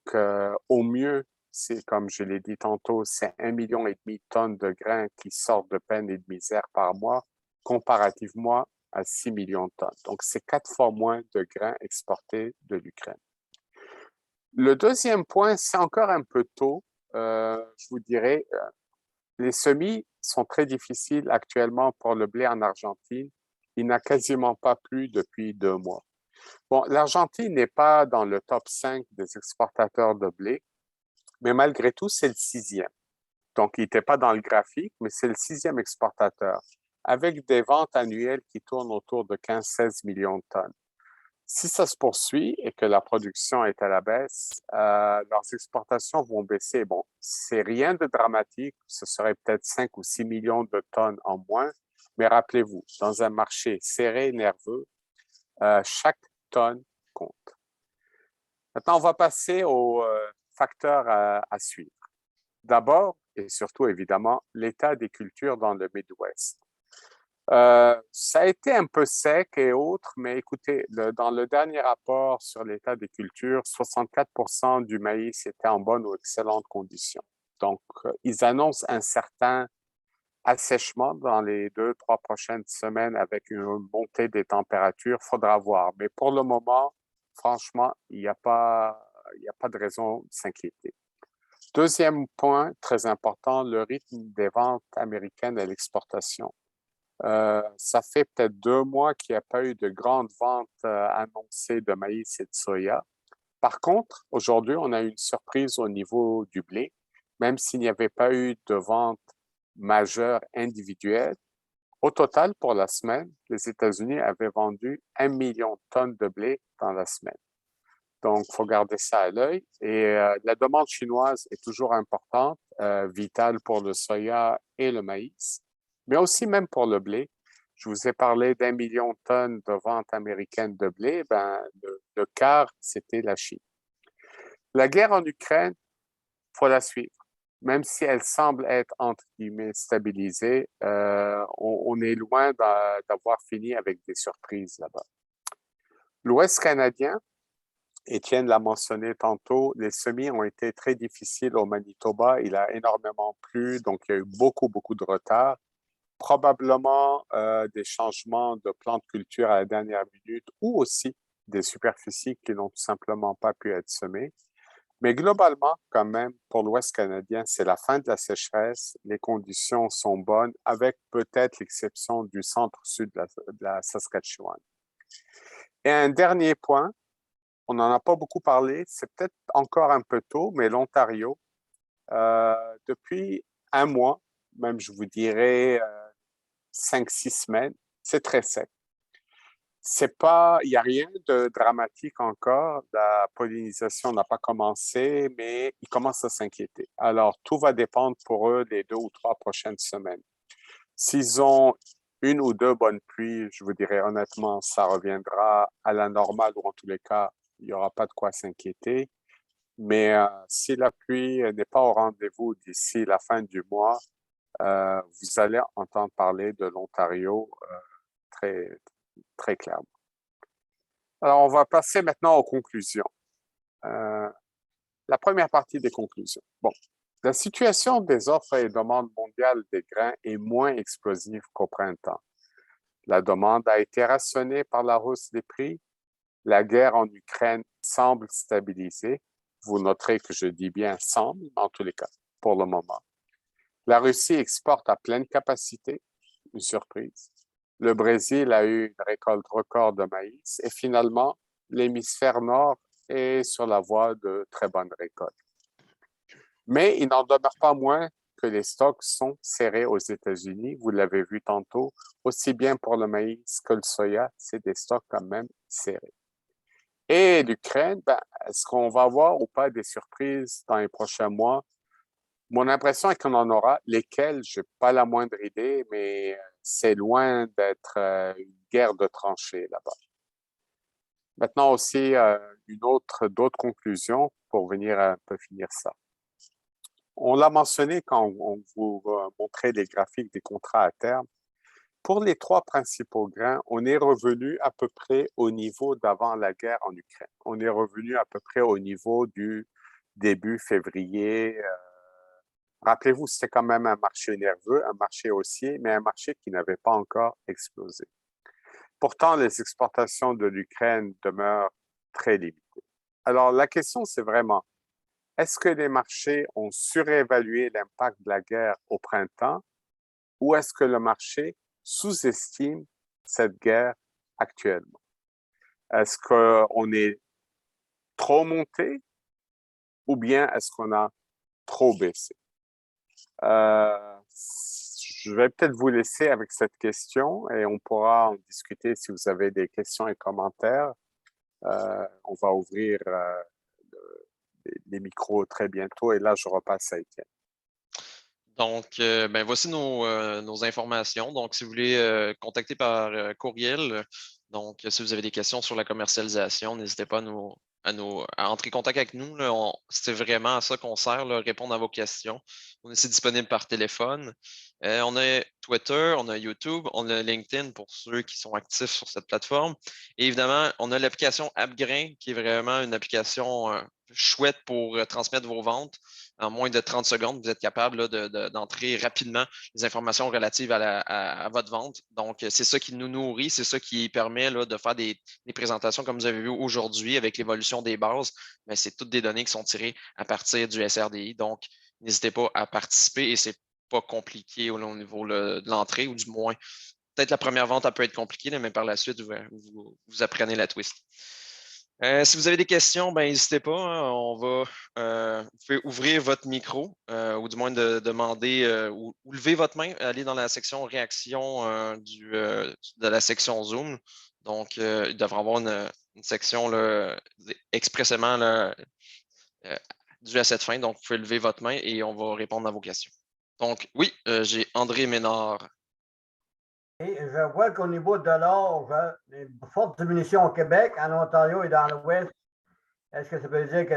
au mieux, c'est comme je l'ai dit tantôt, c'est 1,5 million de tonnes de grains qui sortent de peine et de misère par mois, comparativement à 6 millions de tonnes. Donc, c'est 4 fois moins de grains exportés de l'Ukraine. Le deuxième point, c'est encore un peu tôt. Je vous dirais, les semis sont très difficiles actuellement pour le blé en Argentine. Il n'a quasiment pas plu depuis 2 mois. Bon, l'Argentine n'est pas dans le top 5 des exportateurs de blé, mais malgré tout, c'est le 6e. Donc, il n'était pas dans le graphique, mais c'est le 6e exportateur, avec des ventes annuelles qui tournent autour de 15-16 millions de tonnes. Si ça se poursuit et que la production est à la baisse, leurs exportations vont baisser. Bon, c'est rien de dramatique, ce serait peut-être 5 ou 6 millions de tonnes en moins, mais rappelez-vous, dans un marché serré, nerveux, chaque tonne compte. Maintenant, on va passer aux facteurs à suivre. D'abord, et surtout évidemment, l'état des cultures dans le Midwest. Ça a été un peu sec et autres, mais écoutez, dans le dernier rapport sur l'état des cultures, 64% du maïs était en bonne ou excellente condition. Donc, ils annoncent un certain assèchement dans les 2, 3 prochaines semaines avec une montée des températures. Il faudra voir. Mais pour le moment, franchement, il n'y a pas de raison de s'inquiéter. Deuxième point très important, le rythme des ventes américaines à l'exportation. Ça fait peut-être 2 mois qu'il n'y a pas eu de grandes ventes annoncées de maïs et de soya. Par contre, aujourd'hui, on a eu une surprise au niveau du blé. Même s'il n'y avait pas eu de vente majeure individuelle, au total, pour la semaine, les États-Unis avaient vendu 1 million de tonnes de blé dans la semaine. Donc, il faut garder ça à l'œil. Et la demande chinoise est toujours importante, vitale pour le soya et le maïs, mais aussi même pour le blé. Je vous ai parlé d'1 million de tonnes de ventes américaines de blé. Le quart, c'était la Chine. La guerre en Ukraine, il faut la suivre. Même si elle semble être, entre guillemets, stabilisée, on est loin d'avoir fini avec des surprises là-bas. L'Ouest canadien, Étienne l'a mentionné tantôt, les semis ont été très difficiles au Manitoba. Il a énormément plu, donc il y a eu beaucoup, beaucoup de retard. Probablement des changements de plan de culture à la dernière minute ou aussi des superficies qui n'ont tout simplement pas pu être semées. Mais globalement, quand même, pour l'Ouest canadien, c'est la fin de la sécheresse. Les conditions sont bonnes, avec peut-être l'exception du centre-sud de la Saskatchewan. Et un dernier point, on n'en a pas beaucoup parlé, c'est peut-être encore un peu tôt, mais l'Ontario, depuis un mois, même je vous dirais 5, 6 semaines, c'est très sec. C'est pas, il n'y a rien de dramatique encore. La pollinisation n'a pas commencé, mais ils commencent à s'inquiéter. Alors, tout va dépendre pour eux les 2 ou 3 prochaines semaines. S'ils ont 1 ou 2 bonnes pluies, je vous dirais honnêtement, ça reviendra à la normale ou en tous les cas, il n'y aura pas de quoi s'inquiéter. Mais si la pluie n'est pas au rendez-vous d'ici la fin du mois, vous allez entendre parler de l'Ontario très, très clairement. Alors, on va passer maintenant aux conclusions. La première partie des conclusions. Bon, la situation des offres et demandes mondiales des grains est moins explosive qu'au printemps. La demande a été rationnée par la hausse des prix. La guerre en Ukraine semble stabiliser. Vous noterez que je dis bien semble, en tous les cas, pour le moment. La Russie exporte à pleine capacité, une surprise. Le Brésil a eu une récolte record de maïs et finalement, l'hémisphère nord est sur la voie de très bonnes récoltes. Mais il n'en demeure pas moins que les stocks sont serrés aux États-Unis. Vous l'avez vu tantôt, aussi bien pour le maïs que le soya, c'est des stocks quand même serrés. Et l'Ukraine, est-ce qu'on va avoir ou pas des surprises dans les prochains mois? Mon impression est qu'on en aura, lesquelles, je n'ai pas la moindre idée, mais c'est loin d'être une guerre de tranchées là-bas. Maintenant aussi, d'autres conclusions pour venir un peu finir ça. On l'a mentionné quand on vous montrait les graphiques des contrats à terme. Pour les 3 principaux grains, on est revenu à peu près au niveau d'avant la guerre en Ukraine. On est revenu à peu près au niveau du début février. Rappelez-vous, c'était quand même un marché nerveux, un marché haussier, mais un marché qui n'avait pas encore explosé. Pourtant, les exportations de l'Ukraine demeurent très limitées. Alors, la question, c'est vraiment, est-ce que les marchés ont surévalué l'impact de la guerre au printemps ou est-ce que le marché sous-estime cette guerre actuellement? Est-ce qu'on est trop monté ou bien est-ce qu'on a trop baissé? Je vais peut-être vous laisser avec cette question et on pourra en discuter si vous avez des questions et commentaires. On va ouvrir les micros très bientôt. Et là, je repasse à Étienne. Donc, voici nos informations. Donc, si vous voulez contacter par courriel, donc si vous avez des questions sur la commercialisation, n'hésitez pas à entrer en contact avec nous. C'est vraiment à ça qu'on sert, là, répondre à vos questions. On est aussi disponible par téléphone. On a Twitter, on a YouTube, on a LinkedIn pour ceux qui sont actifs sur cette plateforme. Et évidemment, on a l'application AppGrain, qui est vraiment une application chouette pour transmettre vos ventes. En moins de 30 secondes, vous êtes capable là, d'entrer rapidement les informations relatives à votre vente. Donc, c'est ça qui nous nourrit, c'est ça qui permet là, de faire des présentations comme vous avez vu aujourd'hui avec l'évolution des bases. Mais c'est toutes des données qui sont tirées à partir du SRDI. Donc, n'hésitez pas à participer et c'est pas compliqué au niveau de l'entrée, ou du moins, peut-être la première vente, elle peut être compliquée, mais par la suite, vous apprenez la twist. Si vous avez des questions, n'hésitez pas. Hein, vous pouvez ouvrir votre micro ou du moins de demander ou lever votre main, aller dans la section réaction de la section Zoom. Donc, il devrait y avoir une section là, expressément là, due à cette fin. Donc, vous pouvez lever votre main et on va répondre à vos questions. Donc, oui, j'ai André Ménard. Et je vois qu'au niveau de l'or, une forte diminution au Québec, en Ontario et dans l'Ouest. Est-ce que ça veut dire que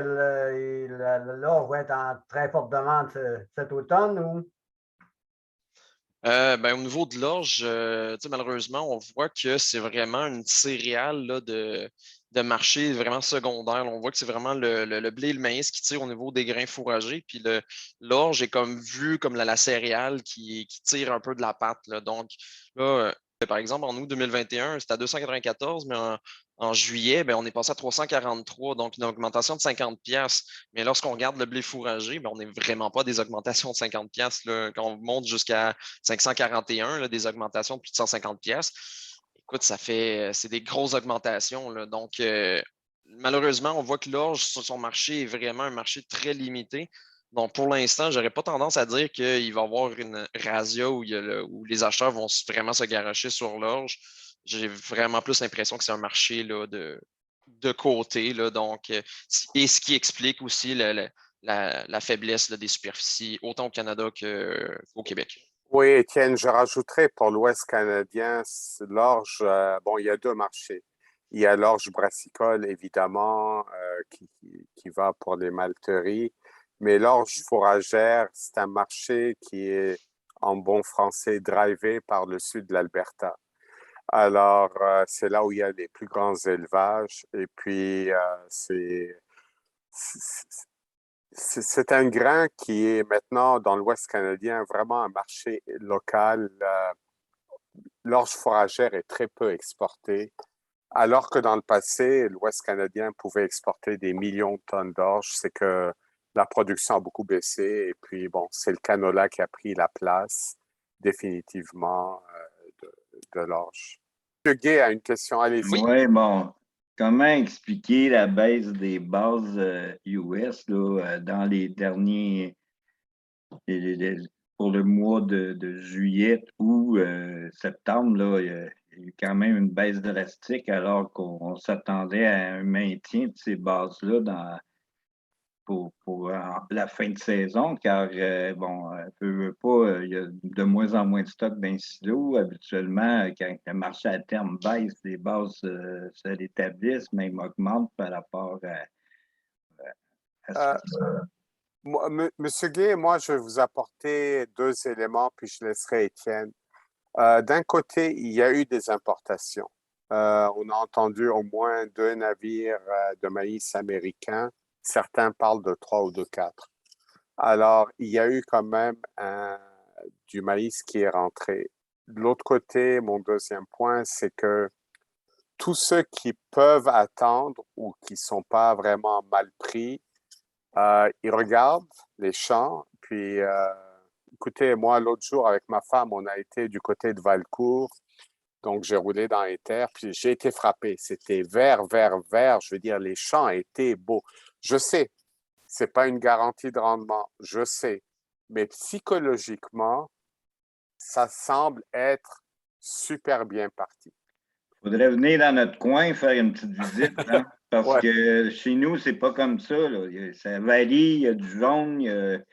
l'or va être en très forte demande cet automne ou? Au niveau de l'orge, malheureusement, on voit que c'est vraiment une céréale là, de marché vraiment secondaire. On voit que c'est vraiment le blé et le maïs qui tirent au niveau des grains fourragés. Puis l'orge est comme vu comme la céréale qui tire un peu de la pâte. Là. Donc, là, par exemple, en août 2021, c'était à 294, mais en juillet, on est passé à 343, donc une augmentation de 50 pièces. Mais lorsqu'on regarde le blé fourragé, on n'est vraiment pas des augmentations de 50 pièces. Quand on monte jusqu'à 541, là, des augmentations de plus de 150 pièces. Écoute, c'est des grosses augmentations. Là. Donc, malheureusement, on voit que l'orge sur son marché est vraiment un marché très limité. Donc, pour l'instant, je n'aurais pas tendance à dire qu'il va y avoir une razzia où les acheteurs vont vraiment se garrocher sur l'orge. J'ai vraiment plus l'impression que c'est un marché là, de côté. Là, donc, et ce qui explique aussi la faiblesse là, des superficies, autant au Canada qu'au Québec. Oui, Étienne, je rajouterais pour l'Ouest canadien, l'orge, il y a deux marchés. Il y a l'orge brassicole, évidemment, qui va pour les malteries, mais l'orge fourragère, c'est un marché qui est, en bon français, drivé par le sud de l'Alberta. Alors, c'est là où il y a les plus grands élevages, et puis c'est un grain qui est maintenant dans l'Ouest canadien vraiment un marché local. L'orge fourragère est très peu exportée, alors que dans le passé, l'Ouest canadien pouvait exporter des millions de tonnes d'orge. C'est que la production a beaucoup baissé et puis bon, c'est le canola qui a pris la place définitivement de l'orge. Monsieur Gay a une question, allez-y. Oui, bon. Comment expliquer la baisse des bases US là, dans les derniers, pour le mois de juillet ou septembre, là, il y a eu quand même une baisse drastique alors qu'on s'attendait à un maintien de ces bases-là pour la fin de saison, car, peu pas, il y a de moins en moins de stock d'un silo. Habituellement, quand le marché à terme baisse, les bases se rétablissent, même augmentent par rapport à Euh, ça. Monsieur Gay, moi, je vais vous apporter deux éléments, puis je laisserai Étienne. D'un côté, il y a eu des importations. On a entendu au moins deux navires de maïs américains. Certains parlent de trois ou de quatre. Alors, il y a eu quand même du maïs qui est rentré. De l'autre côté, mon deuxième point, c'est que tous ceux qui peuvent attendre ou qui ne sont pas vraiment mal pris, ils regardent les champs. Puis, écoutez, moi, l'autre jour, avec ma femme, on a été du côté de Valcourt. Donc, j'ai roulé dans les terres, puis j'ai été frappé. C'était vert, vert, vert. Je veux dire, les champs étaient beaux. Je sais, c'est pas une garantie de rendement, je sais. Mais psychologiquement, ça semble être super bien parti. Il faudrait venir dans notre coin faire une petite visite. Hein? Parce Ouais. que chez nous, c'est pas comme ça, là. Ça varie, il y a du jaune, il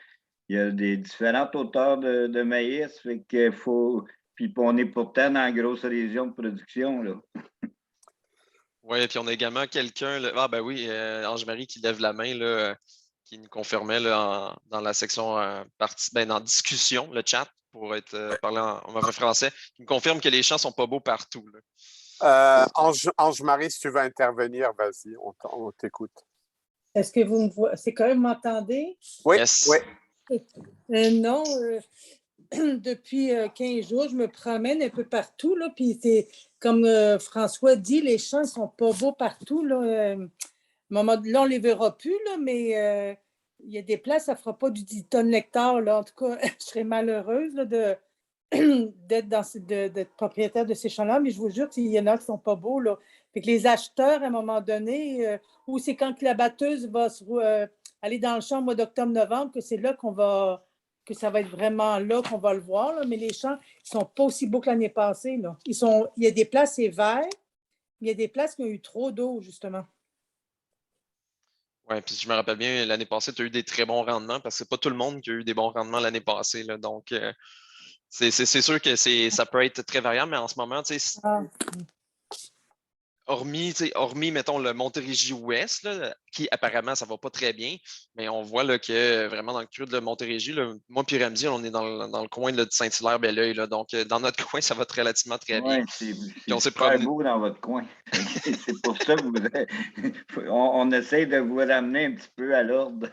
y a des différentes hauteurs de maïs. Fait qu'il faut. Puis on est pourtant dans la grosse région de production, là. Oui, puis on a également quelqu'un, ah ben oui, Ange-Marie qui lève la main, là, qui nous confirmait là, dans la section dans discussion, le chat, pour être parlé en mauvais français, qui me confirme que les champs sont pas beaux partout. Là. Ange-Marie, si tu veux intervenir, vas-y, on t'écoute. Est-ce que vous me voyez? C'est quand même m'entendez? Oui, Yes. oui. Non, depuis 15 jours, je me promène un peu partout, là, puis c'est comme François dit, les champs ne sont pas beaux partout, là. Là, on ne les verra plus, là, mais il y a des places, ça ne fera pas du 10 tonnes l'hectare, là. En tout cas, je serais malheureuse là, d'être propriétaire de ces champs-là, mais je vous jure qu'il y en a qui ne sont pas beaux, là. Fait que les acheteurs, à un moment donné, ou c'est quand la batteuse va aller dans le champ au mois d'octobre-novembre, que c'est là que ça va être vraiment là qu'on va le voir, là. Mais les champs, ils ne sont pas aussi beaux que l'année passée, là. Il y a des places, c'est vert, mais il y a des places qui ont eu trop d'eau, justement. Oui, puis je me rappelle bien, l'année passée, tu as eu des très bons rendements parce que c'est pas tout le monde qui a eu des bons rendements l'année passée. Là. Donc, c'est sûr que ça peut être très variable, mais en ce moment, Ah. hormis, mettons, le Montérégie-Ouest, là, qui apparemment, ça va pas très bien, mais on voit là, que vraiment dans le creux de Montérégie, là, moi et Ramsey, on est dans le coin là, de Saint-Hilaire-Belleuil. Donc, dans notre coin, ça va relativement très bien. Oui, c'est on s'est super promené. beau dans votre coin. C'est pour ça que on essaie de vous ramener un petit peu à l'ordre.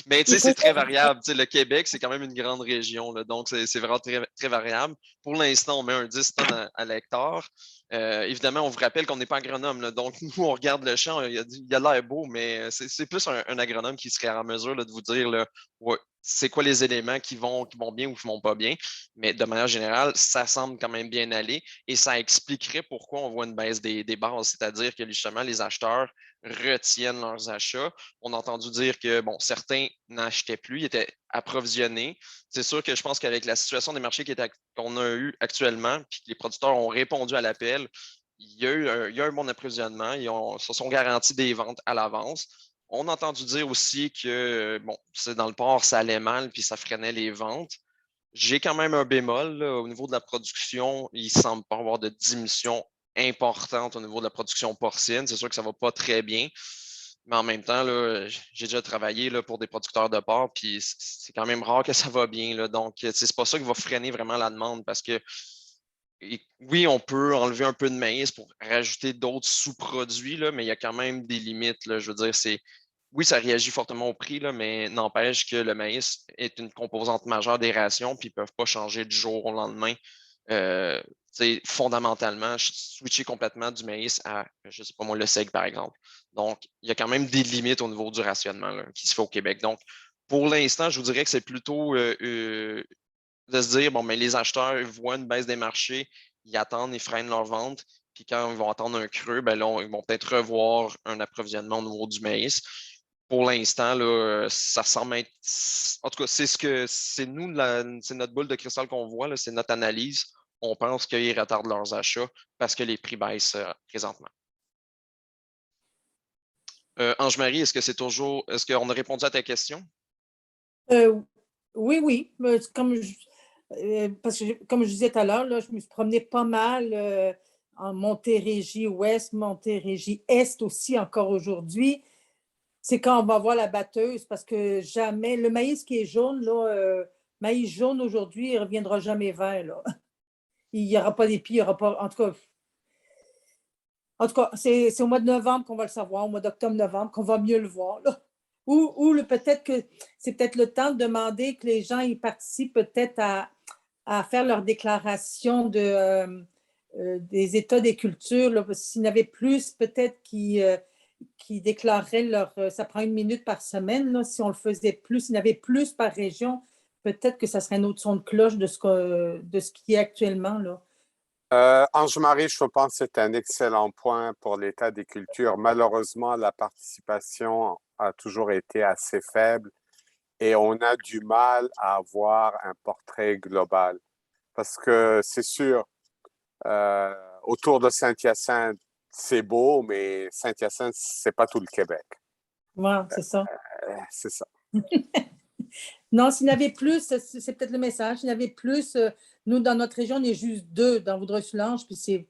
Mais tu sais, c'est très variable. Tu sais, le Québec, c'est quand même une grande région. Là, donc, c'est vraiment très, très variable. Pour l'instant, on met un 10 tonnes à l'hectare. Évidemment, on vous rappelle qu'on n'est pas agronome. Là, donc, nous, on regarde le champ, il a l'air beau, mais c'est plus un agronome qui serait en mesure là, de vous dire là, ouais, c'est quoi les éléments qui vont bien ou qui vont pas bien. Mais de manière générale, ça semble quand même bien aller et ça expliquerait pourquoi on voit une baisse des bases. C'est-à-dire que justement, les acheteurs retiennent leurs achats. On a entendu dire que bon, certains n'achetaient plus, ils étaient approvisionnés. C'est sûr que je pense qu'avec la situation des marchés qu'on a eu actuellement, puis que les producteurs ont répondu à l'appel, il y a un bon approvisionnement, se sont garantis des ventes à l'avance. On a entendu dire aussi que bon, c'est dans le port, ça allait mal, puis ça freinait les ventes. J'ai quand même un bémol là, au niveau de la production. Il ne semble pas avoir de diminution importante au niveau de la production porcine. C'est sûr que ça ne va pas très bien. Mais en même temps, là, j'ai déjà travaillé là, pour des producteurs de porc, puis c'est quand même rare que ça va bien. Là. Donc, c'est pas ça qui va freiner vraiment la demande parce que oui, on peut enlever un peu de maïs pour rajouter d'autres sous-produits, là, mais il y a quand même des limites. Là. Je veux dire, oui, ça réagit fortement au prix, là, mais n'empêche que le maïs est une composante majeure des rations, puis ils ne peuvent pas changer du jour au lendemain. Fondamentalement, switcher complètement du maïs à, je ne sais pas moi, le seigle, par exemple. Donc, il y a quand même des limites au niveau du rationnement là, qui se fait au Québec. Donc, pour l'instant, je vous dirais que c'est plutôt de se dire, bon, mais les acheteurs voient une baisse des marchés, ils attendent, ils freinent leur vente, puis quand ils vont attendre un creux, ben là, ils vont peut-être revoir un approvisionnement au niveau du maïs. Pour l'instant, là, ça semble être. En tout cas, c'est nous, c'est notre boule de cristal qu'on voit, c'est notre analyse. On pense qu'ils retardent leurs achats parce que les prix baissent présentement. Ange-Marie, est-ce qu'on a répondu à ta question? Oui. Parce que, comme je disais tout à l'heure, là, je me suis promenée pas mal en Montérégie-Ouest, Montérégie-Est aussi, encore aujourd'hui. C'est quand on va voir la batteuse, parce que jamais, le maïs qui est jaune, là, maïs jaune aujourd'hui, il ne reviendra jamais vert, là. Il n'y aura pas d'épis, il n'y aura pas. En tout cas, c'est au mois de novembre qu'on va le savoir, au mois d'octobre-novembre, qu'on va mieux le voir, là. Ou peut-être que c'est peut-être le temps de demander que les gens y participent peut-être à faire leur déclaration des états des cultures. Là, s'il y en avait plus, peut-être qui déclareraient ça prend 1 minute par semaine. Là, si on le faisait plus, s'il y en avait plus par région, peut-être que ça serait un autre son de cloche de ce qui est actuellement, là. Ange-Marie, je pense que c'est un excellent point pour l'état des cultures. Malheureusement, la participation a toujours été assez faible et on a du mal à avoir un portrait global. Parce que c'est sûr, autour de Saint-Hyacinthe, c'est beau, mais Saint-Hyacinthe, c'est pas tout le Québec. Ouais, c'est ça. C'est ça. Non, s'il y en avait plus, c'est peut-être le message. S'il y en avait plus, nous, dans notre région, on est juste 2 dans Vaudreuil-Soulanges, puis c'est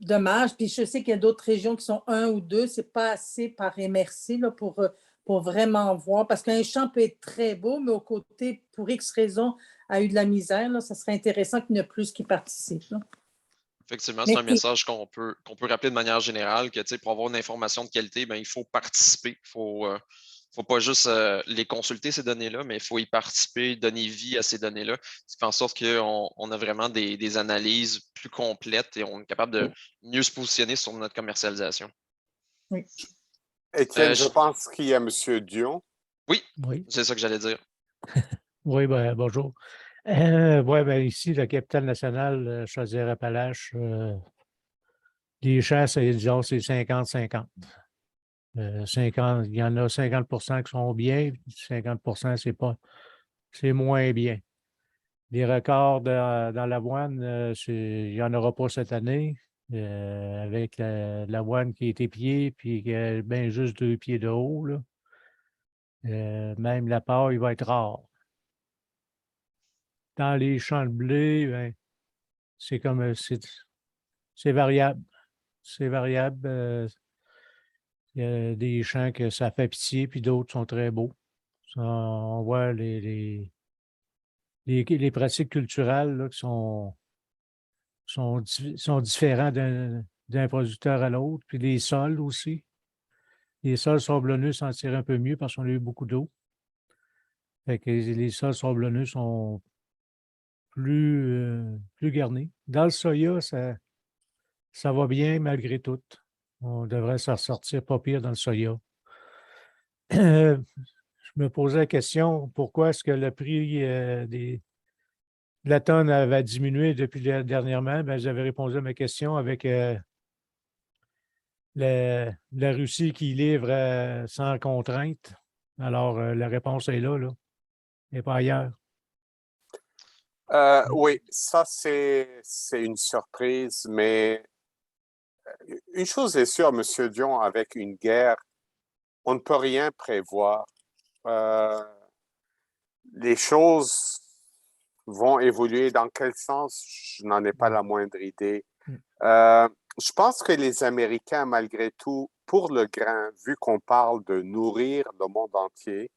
dommage. Puis je sais qu'il y a d'autres régions qui sont 1 ou 2. C'est pas assez par MRC là, pour vraiment voir. Parce qu'un champ peut être très beau, mais au côté, pour X raisons, a eu de la misère. Là, ça serait intéressant qu'il y en ait plus qui participent. Là. Effectivement, c'est un message qu'on peut rappeler de manière générale que pour avoir une information de qualité, ben, il faut participer. Il faut pas juste les consulter, ces données-là, mais il faut y participer, donner vie à ces données-là. Ce qui fait en sorte qu'on a vraiment des analyses plus complètes et on est capable de mieux se positionner sur notre commercialisation. Oui. Étienne, je pense qu'il y a M. Dion. Oui, Oui. c'est ça que j'allais dire. Oui, ben, bonjour. Ici, la capitale nationale, Chaudière-Appalaches, les champs, disons, c'est 50-50. 50, il y en a 50% qui sont bien, 50% c'est moins bien. Les records dans l'avoine, il n'y en aura pas cette année, avec l'avoine qui est épiée, puis qui a bien juste 2 pieds de haut. Là. Même la paille va être rare. Dans les champs de blé, ben, c'est comme c'est variable. C'est variable. Il y a des champs que ça fait pitié, puis d'autres sont très beaux. Ça, on voit les pratiques culturelles là, qui sont différents d'un producteur à l'autre, puis les sols aussi. Les sols sablonneux s'en tirent un peu mieux parce qu'on a eu beaucoup d'eau. Fait que les sols sablonneux sont plus garnis. Dans le soya, ça va bien malgré tout. On devrait s'en sortir pas pire dans le soya. Je me posais la question, pourquoi est-ce que le prix de la tonne avait diminué depuis dernièrement? Ben, j'avais répondu à ma question avec la Russie qui livre sans contrainte. Alors, la réponse est là, et pas ailleurs. Oui, ça, c'est une surprise, mais une chose est sûre, M. Dion, avec une guerre, on ne peut rien prévoir. Les choses vont évoluer dans quel sens? Je n'en ai pas la moindre idée. Je pense que les Américains, malgré tout, pour le grain, vu qu'on parle de nourrir le monde entier,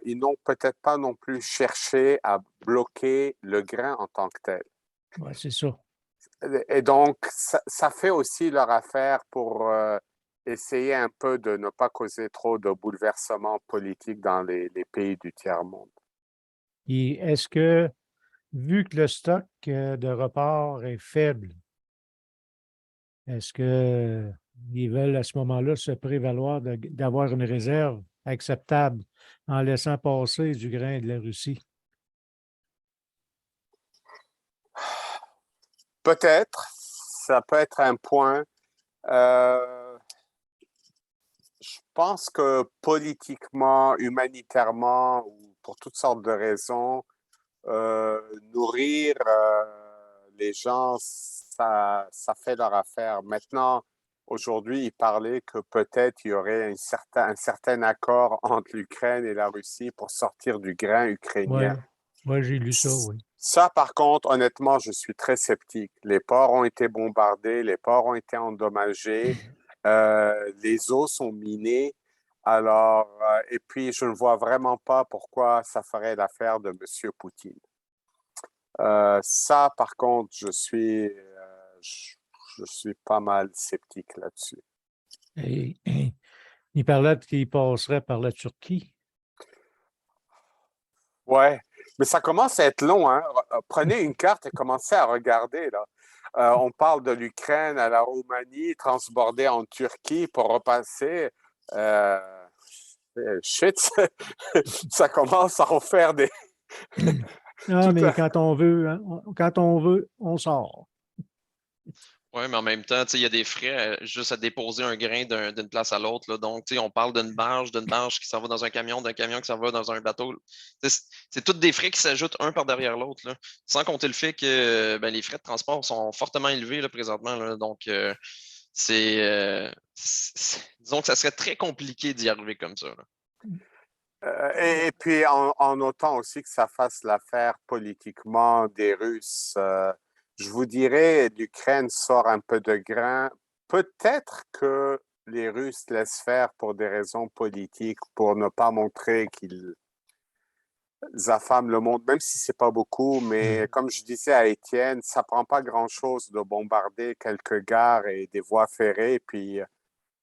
ils n'ont peut-être pas non plus cherché à bloquer le grain en tant que tel. Oui, c'est ça. Et donc, ça fait aussi leur affaire pour essayer un peu de ne pas causer trop de bouleversements politiques dans les pays du tiers-monde. Et est-ce que, vu que le stock de report est faible, est-ce qu'ils veulent à ce moment-là se prévaloir d'avoir une réserve acceptable en laissant passer du grain de la Russie? Peut-être, ça peut être un point. Je pense que politiquement, humanitairement, ou pour toutes sortes de raisons, nourrir les gens, ça fait leur affaire. Maintenant, aujourd'hui, il parlait que peut-être il y aurait un certain accord entre l'Ukraine et la Russie pour sortir du grain ukrainien. Oui, j'ai lu ça, oui. Ça, par contre, honnêtement, je suis très sceptique. Les ports ont été bombardés, les ports ont été endommagés, les eaux sont minées. Alors, et puis, je ne vois vraiment pas pourquoi ça ferait l'affaire de M. Poutine. Ça, par contre, je suis pas mal sceptique là-dessus. Il parlait qu'il passerait par la Turquie. Ouais, mais ça commence à être long, hein? Prenez une carte et commencez à regarder, là. On parle de l'Ukraine à la Roumanie, transbordée en Turquie pour repasser. Shit, ça commence à en faire des... Ah, mais quand on veut, on sort. Oui, mais en même temps, il y a des frais juste à déposer un grain d'une place à l'autre. Donc, on parle d'une barge qui s'en va dans un camion, d'un camion qui s'en va dans un bateau. C'est tous des frais qui s'ajoutent un par derrière l'autre, là. Sans compter le fait que ben, les frais de transport sont fortement élevés là, présentement. Là. Donc, disons que ça serait très compliqué d'y arriver comme ça. Là. Et puis, en notant aussi que ça fasse l'affaire politiquement des Russes, je vous dirais, l'Ukraine sort un peu de grain. Peut-être que les Russes laissent faire pour des raisons politiques, pour ne pas montrer qu'ils affament le monde, même si c'est pas beaucoup. Mais comme je disais à Étienne, ça prend pas grand-chose de bombarder quelques gares et des voies ferrées, puis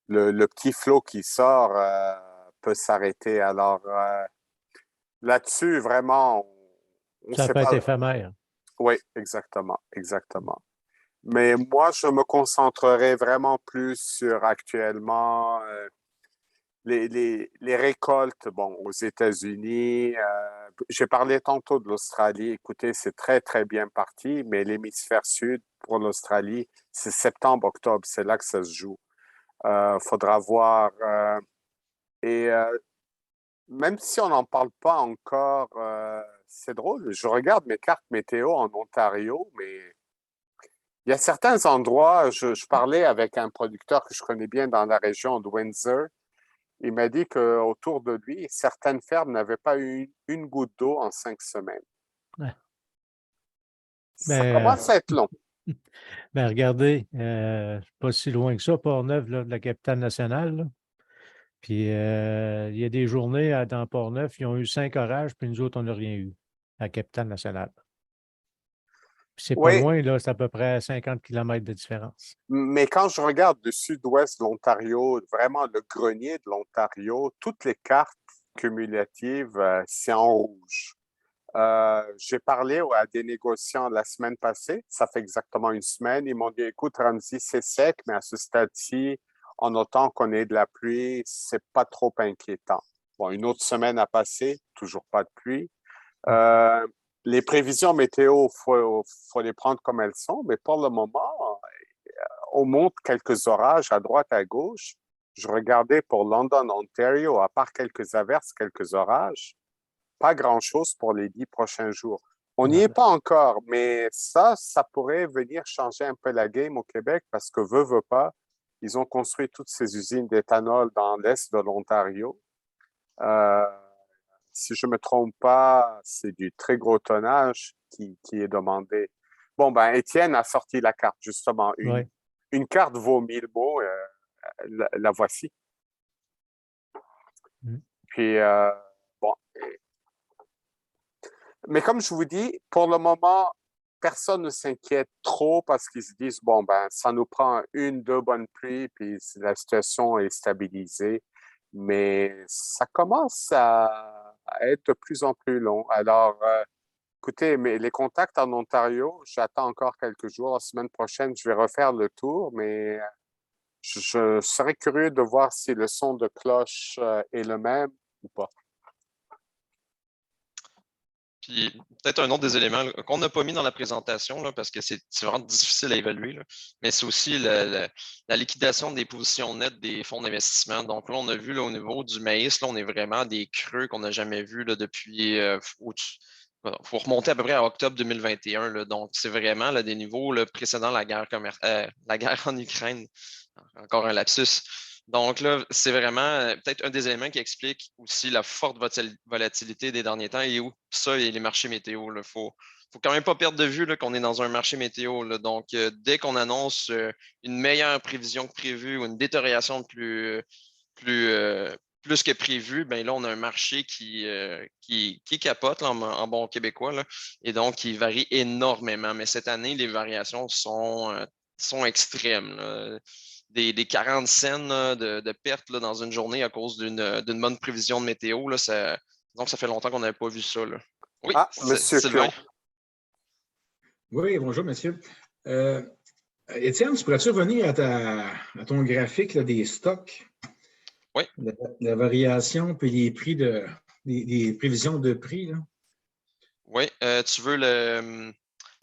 le petit flot qui sort peut s'arrêter. Alors, là-dessus, vraiment, on ne Ça sait peut être pas. éphémère. Oui, exactement, exactement. Mais moi, je me concentrerai vraiment plus sur actuellement les récoltes, bon, aux États-Unis. J'ai parlé tantôt de l'Australie. Écoutez, c'est très, très bien parti, mais l'hémisphère sud pour l'Australie, c'est septembre-octobre, c'est là que ça se joue. Faudra voir. Et même si on n'en parle pas encore, c'est drôle. Je regarde mes cartes météo en Ontario, mais il y a certains endroits, je parlais avec un producteur que je connais bien dans la région de Windsor. Il m'a dit qu'autour de lui, certaines fermes n'avaient pas eu une goutte d'eau en 5 semaines. Ouais. Ça Ben, commence à être long. ben regardez, pas si loin que ça, Port-Neuf, là, de la capitale nationale. Là. Puis il y a des journées dans Port-Neuf, ils ont eu 5 orages, puis nous autres, on n'a rien eu à la capitale nationale. Puis c'est pas Oui, loin, là, c'est à peu près 50 km de différence. mais quand je regarde le sud-ouest de l'Ontario, vraiment le grenier de l'Ontario, toutes les cartes cumulatives, c'est en rouge. J'ai parlé à des négociants la semaine passée, ça fait exactement une semaine. Ils m'ont dit, écoute, Ramzi, c'est sec, mais à ce stade-ci, en notant qu'on ait de la pluie, c'est pas trop inquiétant. Bon, une autre semaine a passé, toujours pas de pluie. Euh, les prévisions météo, faut les prendre comme elles sont, mais pour le moment, on montre quelques orages à droite, à gauche. Je regardais pour London, Ontario, à part quelques averses, quelques orages, pas grand-chose pour les 10 prochains jours. On n'y est pas encore, mais ça pourrait venir changer un peu la game au Québec parce que veut pas, ils ont construit toutes ces usines d'éthanol dans l'est de l'Ontario. Euh, si je ne me trompe pas, c'est du très gros tonnage qui est demandé. Bon, ben, Étienne a sorti la carte, justement. Oui. Une carte vaut 1000 mots. La voici. Puis, bon. Mais comme je vous dis, pour le moment, personne ne s'inquiète trop parce qu'ils se disent, bon, ben, ça nous prend une, deux bonnes pluies, puis la situation est stabilisée. Mais ça commence à être de plus en plus long. Alors, écoutez, mais les contacts en Ontario, j'attends encore quelques jours. La semaine prochaine, je vais refaire le tour, mais je serais curieux de voir si le son de cloche est le même ou pas. Puis peut-être un autre des éléments là, qu'on n'a pas mis dans la présentation, là, parce que c'est vraiment difficile à évaluer, là, mais c'est aussi la liquidation des positions nettes des fonds d'investissement. Donc là, on a vu là, au niveau du maïs, là, on est vraiment à des creux qu'on n'a jamais vus là, depuis. Il faut remonter à peu près à octobre 2021. Là, donc, c'est vraiment là, des niveaux là, précédant la guerre en Ukraine. Encore un lapsus. Donc là, c'est vraiment peut-être un des éléments qui explique aussi la forte volatilité des derniers temps et où ça et les marchés météo. Il faut quand même pas perdre de vue qu'on est dans un marché météo. Là. Donc, dès qu'on annonce une meilleure prévision que prévu ou une détérioration plus que prévu, ben là, on a un marché qui capote là, en bon québécois là, et donc qui varie énormément. Mais cette année, les variations sont extrêmes. Là. Des 40 cents là, de pertes là, dans une journée à cause d'une bonne prévision de météo. Là, donc, ça fait longtemps qu'on n'avait pas vu ça. Là. Oui, Ah, Monsieur Sylvain. Clon. Oui, bonjour, monsieur. Étienne, tu pourrais-tu revenir à ton graphique là, des stocks? Oui. La variation puis les prix les prévisions de prix. Là. Oui, tu veux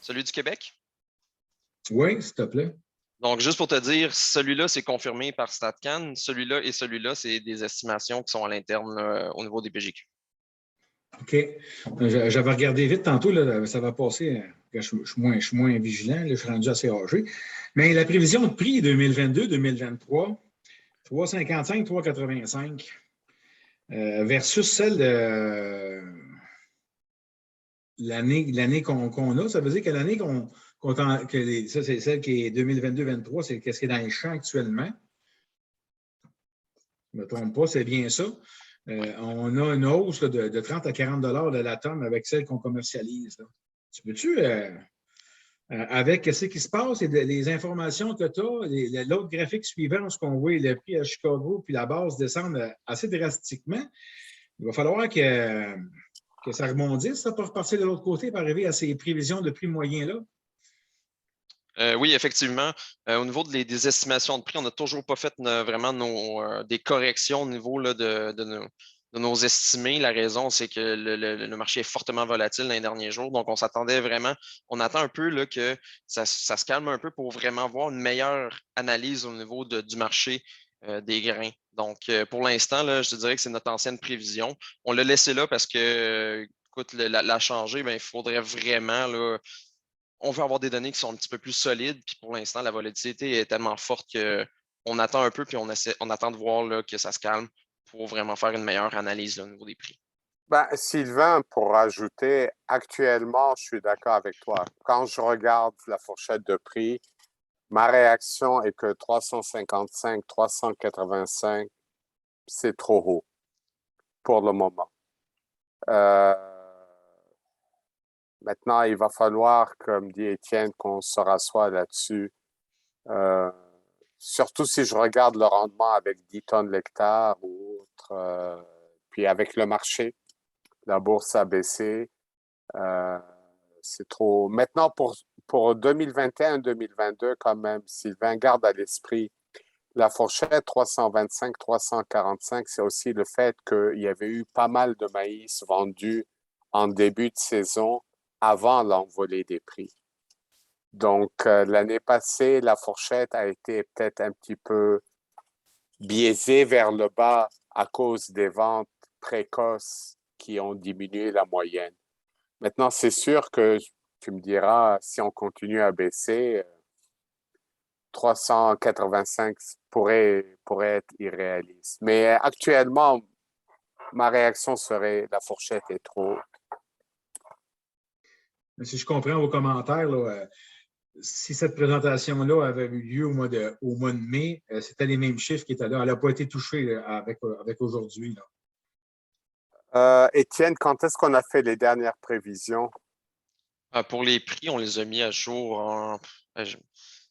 celui du Québec? Oui, s'il te plaît. Donc, juste pour te dire, celui-là, c'est confirmé par StatCan. Celui-là et celui-là, c'est des estimations qui sont à l'interne au niveau des PGQ. OK. J'avais regardé vite tantôt, là, ça va passer. Je suis moins vigilant, là, je suis rendu assez âgé. Mais la prévision de prix 2022-2023, 3,55, 3,85 versus celle de l'année qu'on a. Ça veut dire que l'année ça, c'est celle qui est 2022-2023, c'est ce qui est dans les champs actuellement. Je ne me trompe pas, c'est bien ça. On a une hausse là, de 30 à 40 $ de la tonne avec celle qu'on commercialise. Là. Tu peux-tu, avec ce qui se passe et les informations que tu as, l'autre graphique suivant, ce qu'on voit, le prix à Chicago puis la base descendent assez drastiquement, il va falloir que ça rebondisse ça, pour repartir de l'autre côté pour arriver à ces prévisions de prix moyens-là. Oui, effectivement. Au niveau des estimations de prix, on n'a toujours pas fait vraiment des corrections au niveau là, de nos estimés. La raison, c'est que le marché est fortement volatile dans les derniers jours. Donc, on s'attendait vraiment, on attend un peu là, que ça se calme un peu pour vraiment voir une meilleure analyse au niveau du marché des grains. Donc, pour l'instant, je te dirais que c'est notre ancienne prévision. On l'a laissé là parce que, écoute, la changer, ben, il faudrait vraiment là, on veut avoir des données qui sont un petit peu plus solides. Puis pour l'instant, la volatilité est tellement forte qu'on attend un peu, puis on attend de voir là, que ça se calme pour vraiment faire une meilleure analyse là, au niveau des prix. Ben, Sylvain, pour rajouter, actuellement, je suis d'accord avec toi. Quand je regarde la fourchette de prix, ma réaction est que 355, 385, c'est trop haut pour le moment. Maintenant, il va falloir, comme dit Étienne, qu'on se rassoie là-dessus. Surtout si je regarde le rendement avec 10 tonnes l'hectare ou autre, puis avec le marché, la bourse a baissé. C'est trop. Maintenant, pour 2021-2022, quand même, Sylvain, garde à l'esprit, la fourchette 325-345, c'est aussi le fait qu'il y avait eu pas mal de maïs vendu en début de saison avant l'envolée des prix. Donc, l'année passée, la fourchette a été peut-être un petit peu biaisée vers le bas à cause des ventes précoces qui ont diminué la moyenne. Maintenant, c'est sûr que tu me diras, si on continue à baisser, 385 pourrait être irréaliste. Mais actuellement, ma réaction serait la fourchette est trop haute. Si je comprends vos commentaires, là, si cette présentation-là avait eu lieu au mois de mai, c'était les mêmes chiffres qui étaient là. Elle n'a pas été touchée là, avec aujourd'hui. Étienne, quand est-ce qu'on a fait les dernières prévisions? Pour les prix, on les a mis à jour en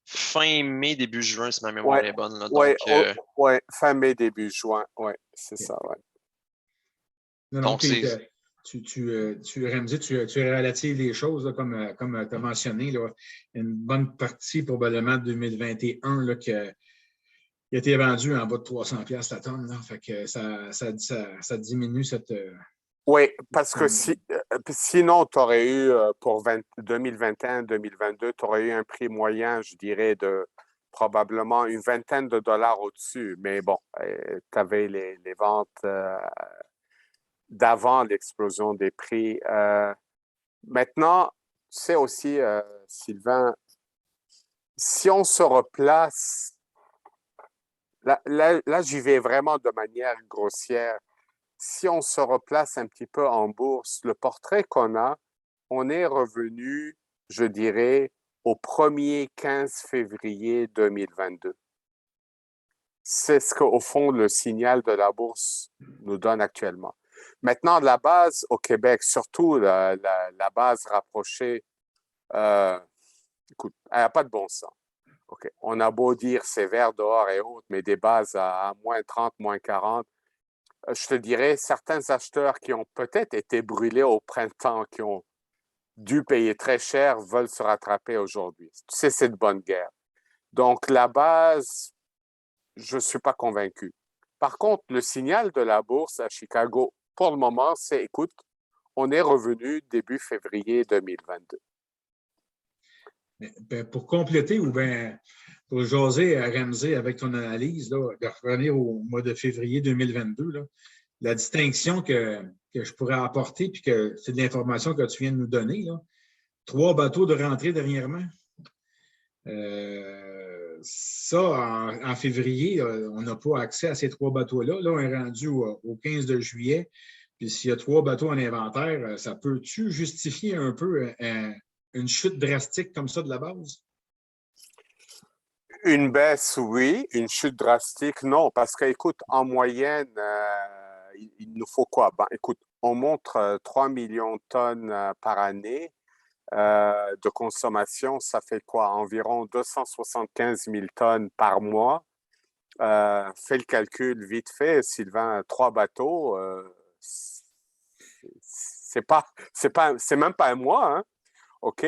fin mai, début juin, si ma mémoire est bonne. Oui, fin mai, début juin. Oui, c'est ça. Ouais. Non, Donc, Ramzi, tu relatives les choses, là, comme tu as mentionné. Là, une bonne partie, probablement, de 2021 là, qui a été vendue en bas de 300$ la tonne. Là, fait que ça diminue cette. Oui, parce que sinon, tu aurais eu, pour 2021-2022, tu aurais eu un prix moyen, je dirais, de probablement une vingtaine de dollars au-dessus. Mais bon, tu avais les ventes d'avant l'explosion des prix. Maintenant, tu sais aussi, Sylvain, si on se replace, là j'y vais vraiment de manière grossière. Si on se replace un petit peu en bourse, le portrait qu'on a, on est revenu, je dirais, au 1er 15 février 2022. C'est ce qu'au fond, le signal de la bourse nous donne actuellement. Maintenant, la base au Québec, surtout la base rapprochée, écoute, elle n'a pas de bon sens. Okay. On a beau dire sévère dehors et autres, mais des bases à moins 30, moins 40, je te dirais, certains acheteurs qui ont peut-être été brûlés au printemps, qui ont dû payer très cher, veulent se rattraper aujourd'hui. Tu sais, c'est de bonne guerre. Donc, la base, je ne suis pas convaincu. Par contre, le signal de la bourse à Chicago, pour le moment, c'est, écoute, on est revenu début février 2022. Ben, pour compléter ou bien pour jaser à Ramsey avec ton analyse, là, de revenir au mois de février 2022, là, la distinction que je pourrais apporter, puis que c'est de l'information que tu viens de nous donner, là. 3 bateaux de rentrée dernièrement. Ça, en février, on n'a pas accès à ces 3 bateaux-là. Là, on est rendu au 15 de juillet. Puis s'il y a 3 bateaux en inventaire, ça peut-tu justifier un peu une chute drastique comme ça de la base? Une baisse, oui. Une chute drastique, non. Parce que, écoute, en moyenne, il nous faut quoi? Ben, écoute, on montre 3 millions de tonnes par année de consommation. Ça fait quoi? Environ 275 000 tonnes par mois. Fais le calcul vite fait, Sylvain, 3 bateaux, c'est même pas un mois, hein? OK.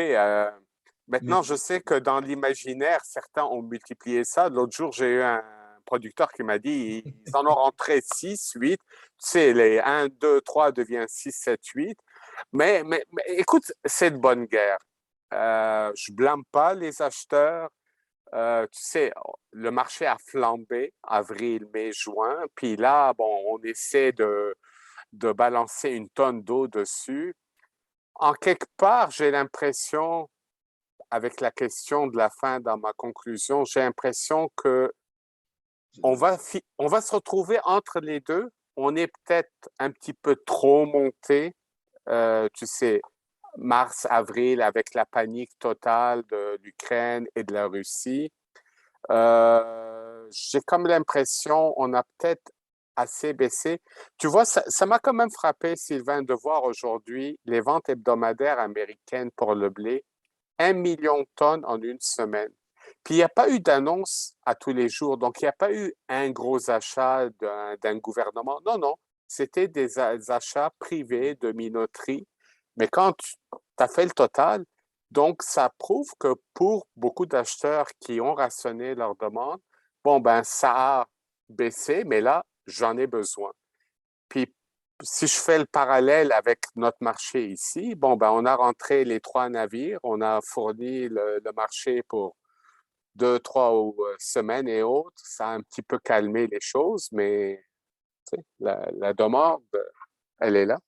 Maintenant, je sais que dans l'imaginaire, certains ont multiplié ça. L'autre jour, j'ai eu un producteur qui m'a dit ils en ont rentré 6, 8. Tu sais, les 1, 2, 3 devient 6, 7, 8. Mais écoute, c'est de bonne guerre. Je blâme pas les acheteurs. Tu sais, le marché a flambé avril, mai, juin. Puis là, bon, on essaie de balancer une tonne d'eau dessus. En quelque part, j'ai l'impression, avec la question de la fin dans ma conclusion, j'ai l'impression que on va se retrouver entre les deux. On est peut-être un petit peu trop monté, tu sais, mars, avril, avec la panique totale de l'Ukraine et de la Russie. J'ai comme l'impression on a peut-être assez baissé. Tu vois, ça m'a quand même frappé, Sylvain, de voir aujourd'hui les ventes hebdomadaires américaines pour le blé, 1 million de tonnes en une semaine. Puis il n'y a pas eu d'annonce à tous les jours, donc il n'y a pas eu un gros achat d'un gouvernement. Non, non, c'était des achats privés de minoterie. Mais quand tu as fait le total, donc ça prouve que pour beaucoup d'acheteurs qui ont rationné leur demande, bon, ben ça a baissé, mais là, j'en ai besoin. Puis si je fais le parallèle avec notre marché ici, bon, ben on a rentré les 3 navires, on a fourni le marché pour 2, 3 semaines et autres. Ça a un petit peu calmé les choses, mais tu sais, la demande, elle est là.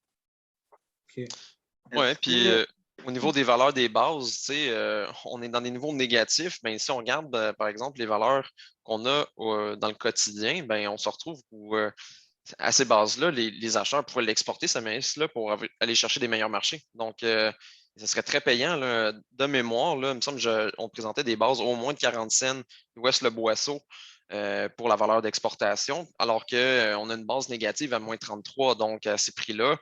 OK. Oui, puis au niveau des valeurs des bases, tu sais, on est dans des niveaux négatifs. Ben, si on regarde, par exemple, les valeurs qu'on a dans le quotidien, ben, on se retrouve où, à ces bases-là, les acheteurs pourraient l'exporter, ce maïs-là, pour aller chercher des meilleurs marchés. Donc, ce serait très payant. Là. De mémoire, là, il me semble qu'on présentait des bases au moins de 40 cents US le boisseau pour la valeur d'exportation, alors qu'on a une base négative à moins 33. Donc, à ces prix-là,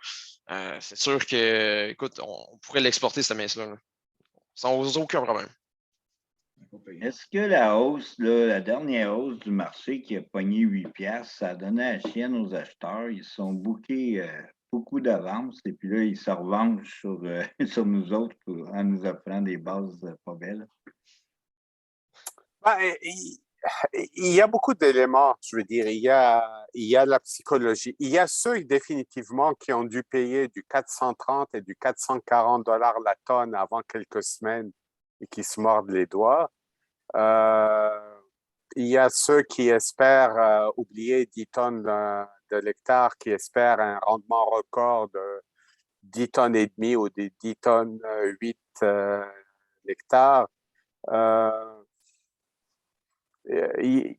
c'est sûr que, écoute, on pourrait l'exporter, ce maïs-là, là, sans aucun problème. Est-ce que la hausse, là, la dernière hausse du marché qui a pogné 8 piastres, ça a donné à la chienne aux acheteurs? Ils se sont bookés beaucoup d'avance et puis là, ils se revengent sur nous autres en nous offrant des bases pas belles. Ben, il y a beaucoup d'éléments, je veux dire. Il y a la psychologie. Il y a ceux, définitivement, qui ont dû payer du 430 et du 440 $ la tonne avant quelques semaines et qui se mordent les doigts. Il y a ceux qui espèrent oublier 10 tonnes de l'hectare, qui espèrent un rendement record de 10 tonnes et demie ou des 10 tonnes 8 l'hectare. Il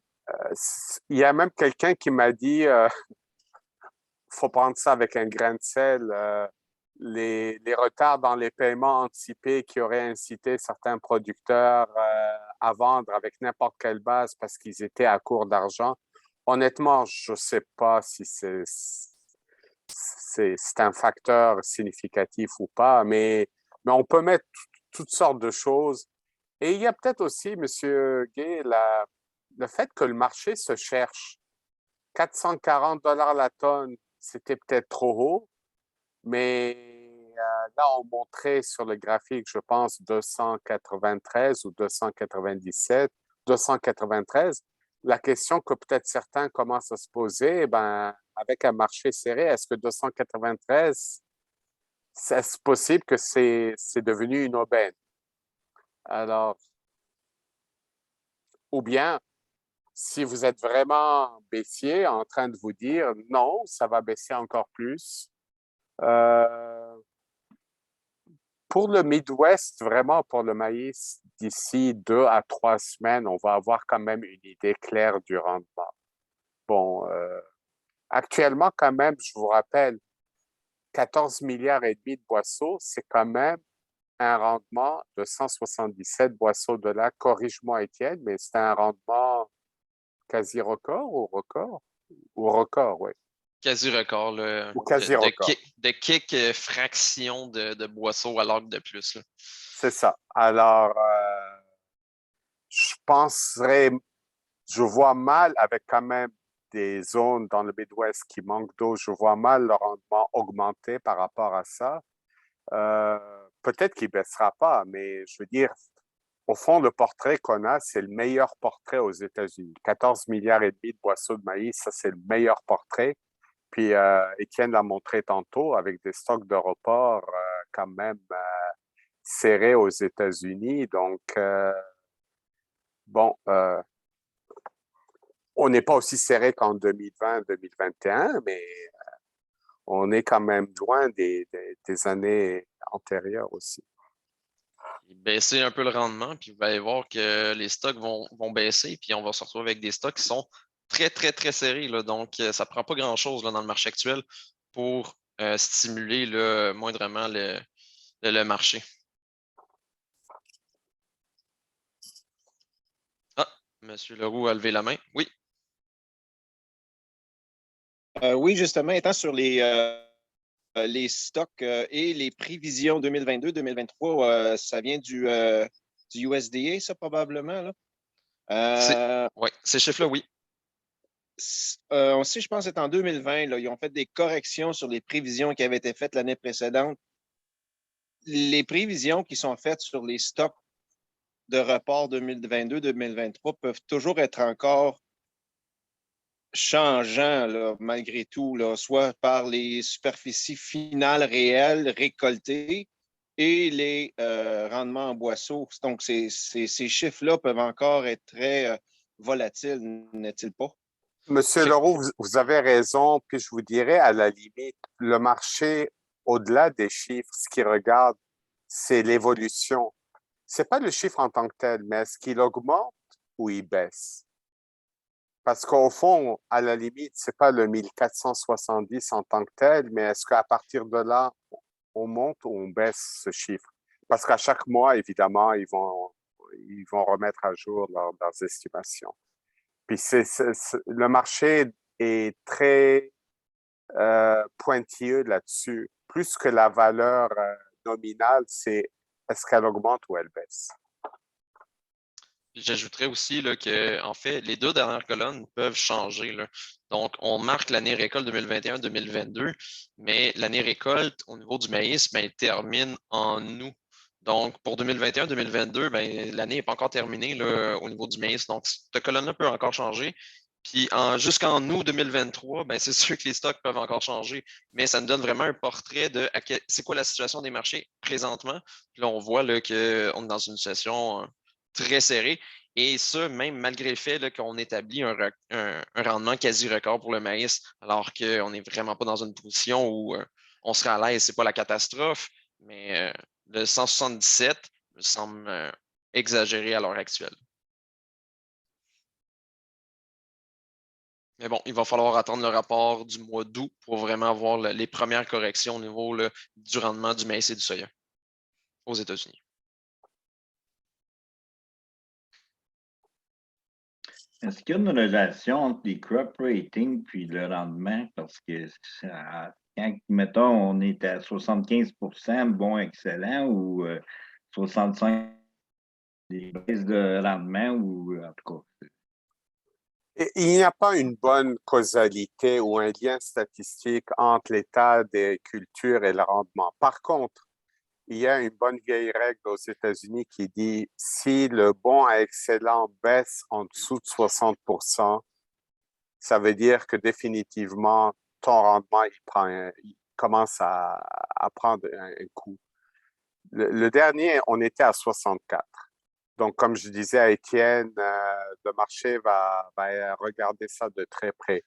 y a même quelqu'un qui m'a dit, faut prendre ça avec un grain de sel, les retards dans les paiements anticipés qui auraient incité certains producteurs à vendre avec n'importe quelle base parce qu'ils étaient à court d'argent. Honnêtement, je ne sais pas si c'est un facteur significatif ou pas, mais on peut mettre toutes sortes de choses. Et il y a peut-être aussi, M. Gay, le fait que le marché se cherche. 440 $ la tonne, c'était peut-être trop haut, mais là, on montrait sur le graphique, je pense, 293 ou 297, 293. La question que peut-être certains commencent à se poser, ben, avec un marché serré, est-ce que 293, c'est possible que c'est devenu une aubaine? Alors, Ou bien, si vous êtes vraiment baissier, en train de vous dire non, ça va baisser encore plus. Pour le Midwest, vraiment pour le maïs, d'ici 2 à 3 semaines, on va avoir quand même une idée claire du rendement. Bon, actuellement, quand même, je vous rappelle, 14 milliards et demi de boisseaux, c'est quand même un rendement de 177 boisseaux de là. Corrige-moi, Étienne, mais c'est un rendement quasi record ou record? Ou record, oui. Quasi record là, Ou quasi record. de kick fraction de boisseaux à l'arc de plus. Là. C'est ça. Alors, je penserais, je vois mal avec quand même des zones dans le Midwest qui manquent d'eau, je vois mal le rendement augmenter par rapport à ça. Peut-être qu'il ne baissera pas, mais je veux dire, au fond, le portrait qu'on a, c'est le meilleur portrait aux États-Unis. 14 milliards et demi de boisseaux de maïs, ça, c'est le meilleur portrait. Puis, Étienne l'a montré tantôt, avec des stocks de report quand même serrés aux États-Unis. Donc, bon, on n'est pas aussi serré qu'en 2020-2021, mais on est quand même loin des années antérieures aussi. Baisser un peu le rendement, puis vous allez voir que les stocks vont baisser, puis on va se retrouver avec des stocks qui sont très, très, très serrés. Là. Donc, ça ne prend pas grand-chose dans le marché actuel pour stimuler là, moindrement le marché. Ah, M. Leroux a levé la main. Oui. Oui, justement, étant sur les stocks et les prévisions 2022-2023, ça vient du USDA, ça, probablement, là. Oui, ces chiffres-là, oui. On sait, je pense que c'est en 2020, là, ils ont fait des corrections sur les prévisions qui avaient été faites l'année précédente. Les prévisions qui sont faites sur les stocks de report 2022-2023 peuvent toujours être encore changeants, là, malgré tout, là, soit par les superficies finales réelles récoltées et les rendements en boisseau. Donc, ces chiffres-là peuvent encore être très volatiles, n'est-il pas? Monsieur Leroux, vous avez raison, puis je vous dirais, à la limite, le marché, au-delà des chiffres, ce qu'il regarde, c'est l'évolution. C'est pas le chiffre en tant que tel, mais est-ce qu'il augmente ou il baisse? Parce qu'au fond, à la limite, c'est pas le 1470 en tant que tel, mais est-ce qu'à partir de là, on monte ou on baisse ce chiffre? Parce qu'à chaque mois, évidemment, ils vont remettre à jour leurs estimations. Puis le marché est très pointilleux là-dessus. Plus que la valeur nominale, c'est est-ce qu'elle augmente ou elle baisse? J'ajouterais aussi là, que, en fait, les deux dernières colonnes peuvent changer. Là. Donc, on marque l'année récolte 2021-2022, mais l'année récolte au niveau du maïs, ben, termine en août. Donc, pour 2021-2022, ben, l'année n'est pas encore terminée là, au niveau du maïs. Donc, cette colonne-là peut encore changer. Puis jusqu'en août 2023, ben, c'est sûr que les stocks peuvent encore changer, mais ça nous donne vraiment un portrait de c'est quoi la situation des marchés présentement. Puis là, on voit qu'on est dans une situation très serrée. Et ça, même malgré le fait qu'on établit un rendement quasi record pour le maïs, alors qu'on n'est vraiment pas dans une position où on serait à l'aise. Ce n'est pas la catastrophe, mais le 177 me semble exagéré à l'heure actuelle. Mais bon, il va falloir attendre le rapport du mois d'août pour vraiment voir les premières corrections au niveau du rendement du maïs et du soya aux États-Unis. Est-ce qu'il y a une relation entre les crop ratings puis le rendement? Parce que quand, mettons, on est à 75 bon, excellent, ou 65 des baisses de rendement, ou en tout cas. Il n'y a pas une bonne causalité ou un lien statistique entre l'état des cultures et le rendement. Par contre, il y a une bonne vieille règle aux États-Unis qui dit si le bon à excellent baisse en dessous de 60%, ça veut dire que définitivement, ton rendement, il commence à prendre un coup. Le dernier, on était à 64. Donc, comme je disais à Étienne, le marché va regarder ça de très près.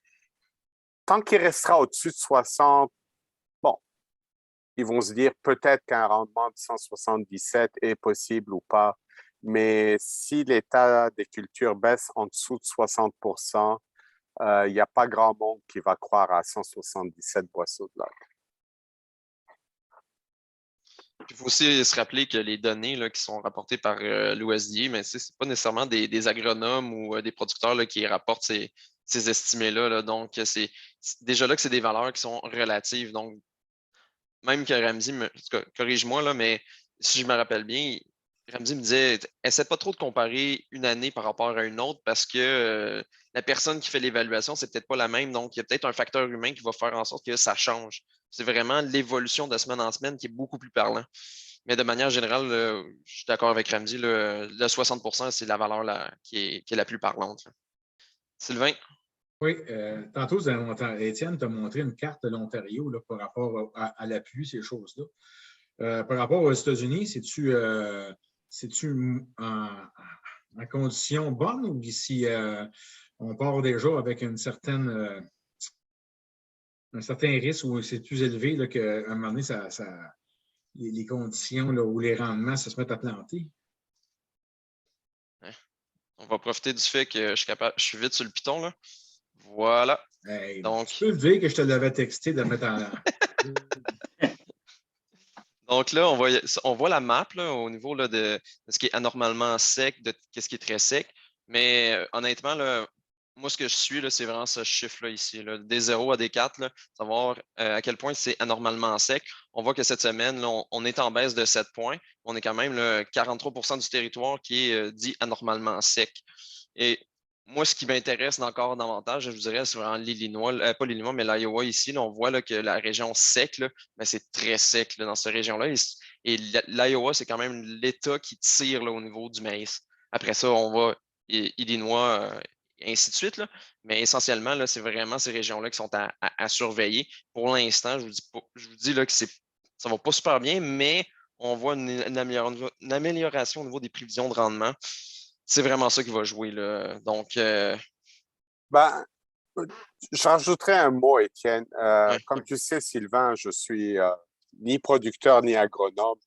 Tant qu'il restera au-dessus de 60, bon, ils vont se dire peut-être qu'un rendement de 177 est possible ou pas. Mais si l'état des cultures baisse en dessous de 60%, il n'y a pas grand monde qui va croire à 177 boisseaux de l'acre. Il faut aussi se rappeler que les données là, qui sont rapportées par l'USDA, mais ce n'est pas nécessairement des agronomes ou des producteurs là, qui rapportent ces estimés-là. Là. Donc, c'est déjà là que c'est des valeurs qui sont relatives. Donc, même que Ramsey, en tout cas, corrige-moi, là, mais si je me rappelle bien, Ramsey me disait, essaie pas trop de comparer une année par rapport à une autre parce que la personne qui fait l'évaluation, c'est peut-être pas la même. Donc, il y a peut-être un facteur humain qui va faire en sorte que ça change. C'est vraiment l'évolution de semaine en semaine qui est beaucoup plus parlant. Mais de manière générale, je suis d'accord avec Ramsey, le 60%, c'est la valeur qui est la plus parlante. Là. Sylvain? Oui, tantôt, Étienne t'a montré une carte de l'Ontario là, par rapport à l'appui, ces choses-là. Par rapport aux États-Unis, c'est-tu en condition bonne ou si on part déjà avec un certain risque où c'est plus élevé qu'à un moment donné, les conditions là, ou les rendements ça se mettent à planter? On va profiter du fait que je suis vite sur le piton. Là. Voilà. Hey, Donc, tu peux le dire que je te l'avais texté de le mettre en. Donc là, on voit la map là, au niveau là, de ce qui est anormalement sec, de ce qui est très sec. Mais honnêtement, là, moi, ce que je suis, là, c'est vraiment ce chiffre-là ici, là, des 0 à des 4, là, savoir à quel point c'est anormalement sec. On voit que cette semaine, là, on est en baisse de 7 points. On est quand même là, 43% du territoire qui est dit anormalement sec. Et moi, ce qui m'intéresse encore davantage, je vous dirais, c'est vraiment l'Illinois, pas l'Illinois, mais l'Iowa ici. Là, on voit là, que la région sec, là, mais c'est très sec là, dans cette région-là. Et l'Iowa, c'est quand même l'État qui tire là, au niveau du maïs. Après ça, on va Illinois, et ainsi de suite. Là. Mais essentiellement, là, c'est vraiment ces régions-là qui sont à surveiller. Pour l'instant, je vous dis là, que ça ne va pas super bien, mais on voit une amélioration au niveau des prévisions de rendement. C'est vraiment ça qui va jouer. Là. Donc, Ben, j'ajouterais un mot, Étienne. ouais. Comme tu sais, Sylvain, je suis ni producteur ni agronome,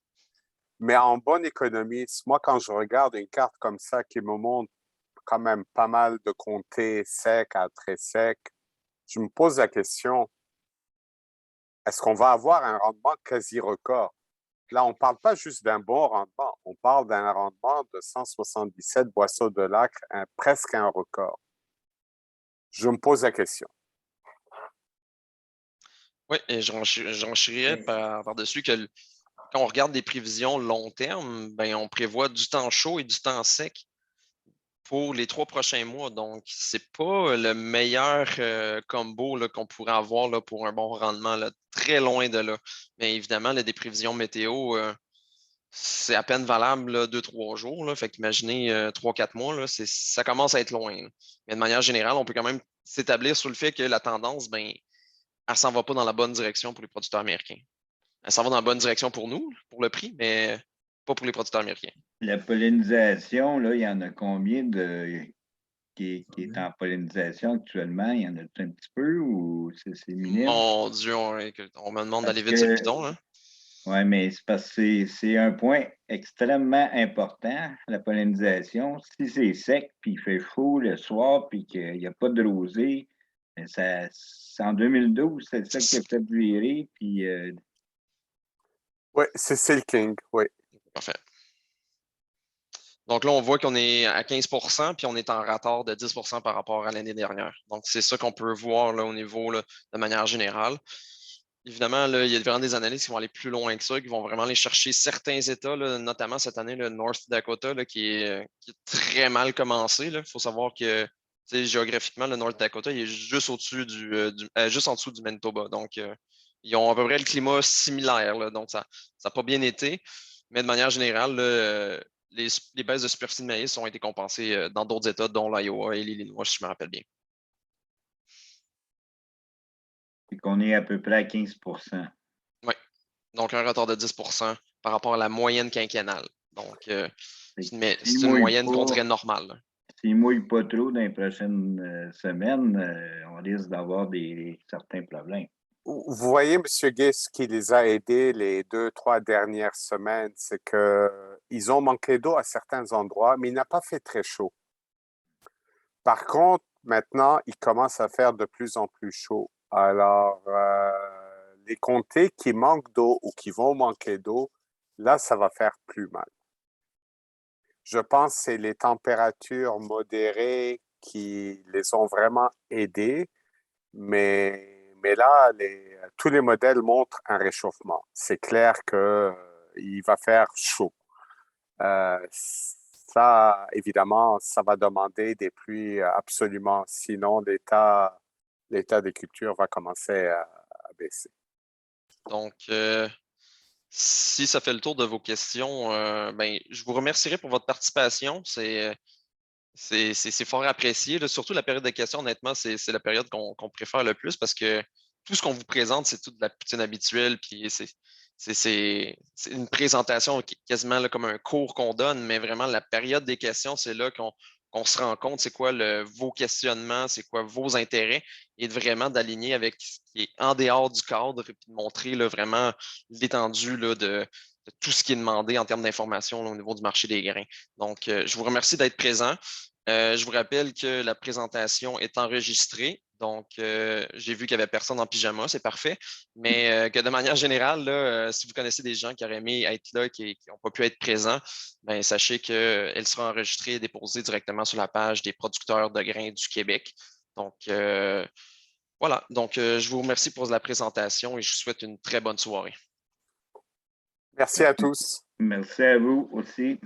mais en bonne économie, moi, quand je regarde une carte comme ça qui me montre quand même pas mal de comtés secs à très secs, je me pose la question, est-ce qu'on va avoir un rendement quasi record? Là, on ne parle pas juste d'un bon rendement, on parle d'un rendement de 177 boisseaux de l'acre, presque un record. Je me pose la question. Oui, et j'enchérirais par-dessus que quand on regarde des prévisions long terme, ben, on prévoit du temps chaud et du temps sec pour les 3 prochains mois. Donc, c'est pas le meilleur combo là, qu'on pourrait avoir là, pour un bon rendement, là, très loin de là. Mais évidemment, là, des prévisions météo, c'est à peine valable 2-3 jours. Là. Fait qu'imaginez 3-4 mois, là, ça commence à être loin. Là. Mais de manière générale, on peut quand même s'établir sur le fait que la tendance, ben, elle s'en va pas dans la bonne direction pour les producteurs américains. Elle s'en va dans la bonne direction pour nous, pour le prix, mais pas pour les producteurs américains. La pollinisation, là, il y en a combien qui est en pollinisation actuellement? Il y en a un petit peu ou c'est minime? Mon Dieu, on me demande d'aller vite que, sur le piton. Hein? Oui, mais c'est parce que c'est un point extrêmement important, la pollinisation. Si c'est sec, puis il fait chaud le soir, puis qu'il n'y a pas de rosée, c'est en 2012, c'est ça qui a fait virer, puis Oui, c'est Silking, oui. Parfait. Donc là, on voit qu'on est à 15%, puis on est en retard de 10% par rapport à l'année dernière. Donc, c'est ça qu'on peut voir là, au niveau là, de manière générale. Évidemment, là, il y a vraiment des analystes qui vont aller plus loin que ça, qui vont vraiment aller chercher certains États, là, notamment cette année, le North Dakota, là, qui est très mal commencé. Il faut savoir que géographiquement, le North Dakota, il est juste au-dessus juste en dessous du Manitoba. Donc, ils ont à peu près le climat similaire. Là, donc, ça n'a pas bien été. Mais de manière générale, là, les baisses de superficie de maïs ont été compensées dans d'autres États, dont l'Iowa et l'Illinois, si je me rappelle bien. qu'on est à peu près à 15%. Oui. Donc, un retard de 10% par rapport à la moyenne quinquennale. Donc, C'est une moyenne qu'on dirait normale. Là. S'ils ne mouillent pas trop dans les prochaines semaines, on risque d'avoir certains problèmes. Vous voyez, M. Gay, ce qui les a aidés les 2-3 dernières semaines, c'est qu'ils ont manqué d'eau à certains endroits, mais il n'a pas fait très chaud. Par contre, maintenant, il commence à faire de plus en plus chaud. Alors, les comtés qui manquent d'eau ou qui vont manquer d'eau, là, ça va faire plus mal. Je pense que c'est les températures modérées qui les ont vraiment aidés, mais là, tous les modèles montrent un réchauffement. C'est clair qu'il va faire chaud. Ça, évidemment, ça va demander des pluies absolument. Sinon, l'état des cultures va commencer à baisser. Donc, si ça fait le tour de vos questions, je vous remercierai pour votre participation. C'est fort apprécié. Là. Surtout la période de questions, honnêtement, c'est la période qu'on préfère le plus parce que tout ce qu'on vous présente, c'est toute la poutine habituelle. Puis c'est une présentation quasiment là, comme un cours qu'on donne, mais vraiment la période des questions, c'est là qu'on se rend compte c'est quoi vos questionnements, c'est quoi vos intérêts, et vraiment d'aligner avec ce qui est en dehors du cadre et puis de montrer là, vraiment l'étendue de tout ce qui est demandé en termes d'information au niveau du marché des grains. Donc, je vous remercie d'être présent. Je vous rappelle que la présentation est enregistrée. Donc, j'ai vu qu'il n'y avait personne en pyjama, c'est parfait. Mais que de manière générale, là, si vous connaissez des gens qui auraient aimé être là, qui n'ont pas pu être présents, ben, sachez qu'elle sera enregistrée et déposée directement sur la page des producteurs de grains du Québec. Donc, voilà. Donc, je vous remercie pour la présentation et je vous souhaite une très bonne soirée. Merci à tous. Merci à vous aussi.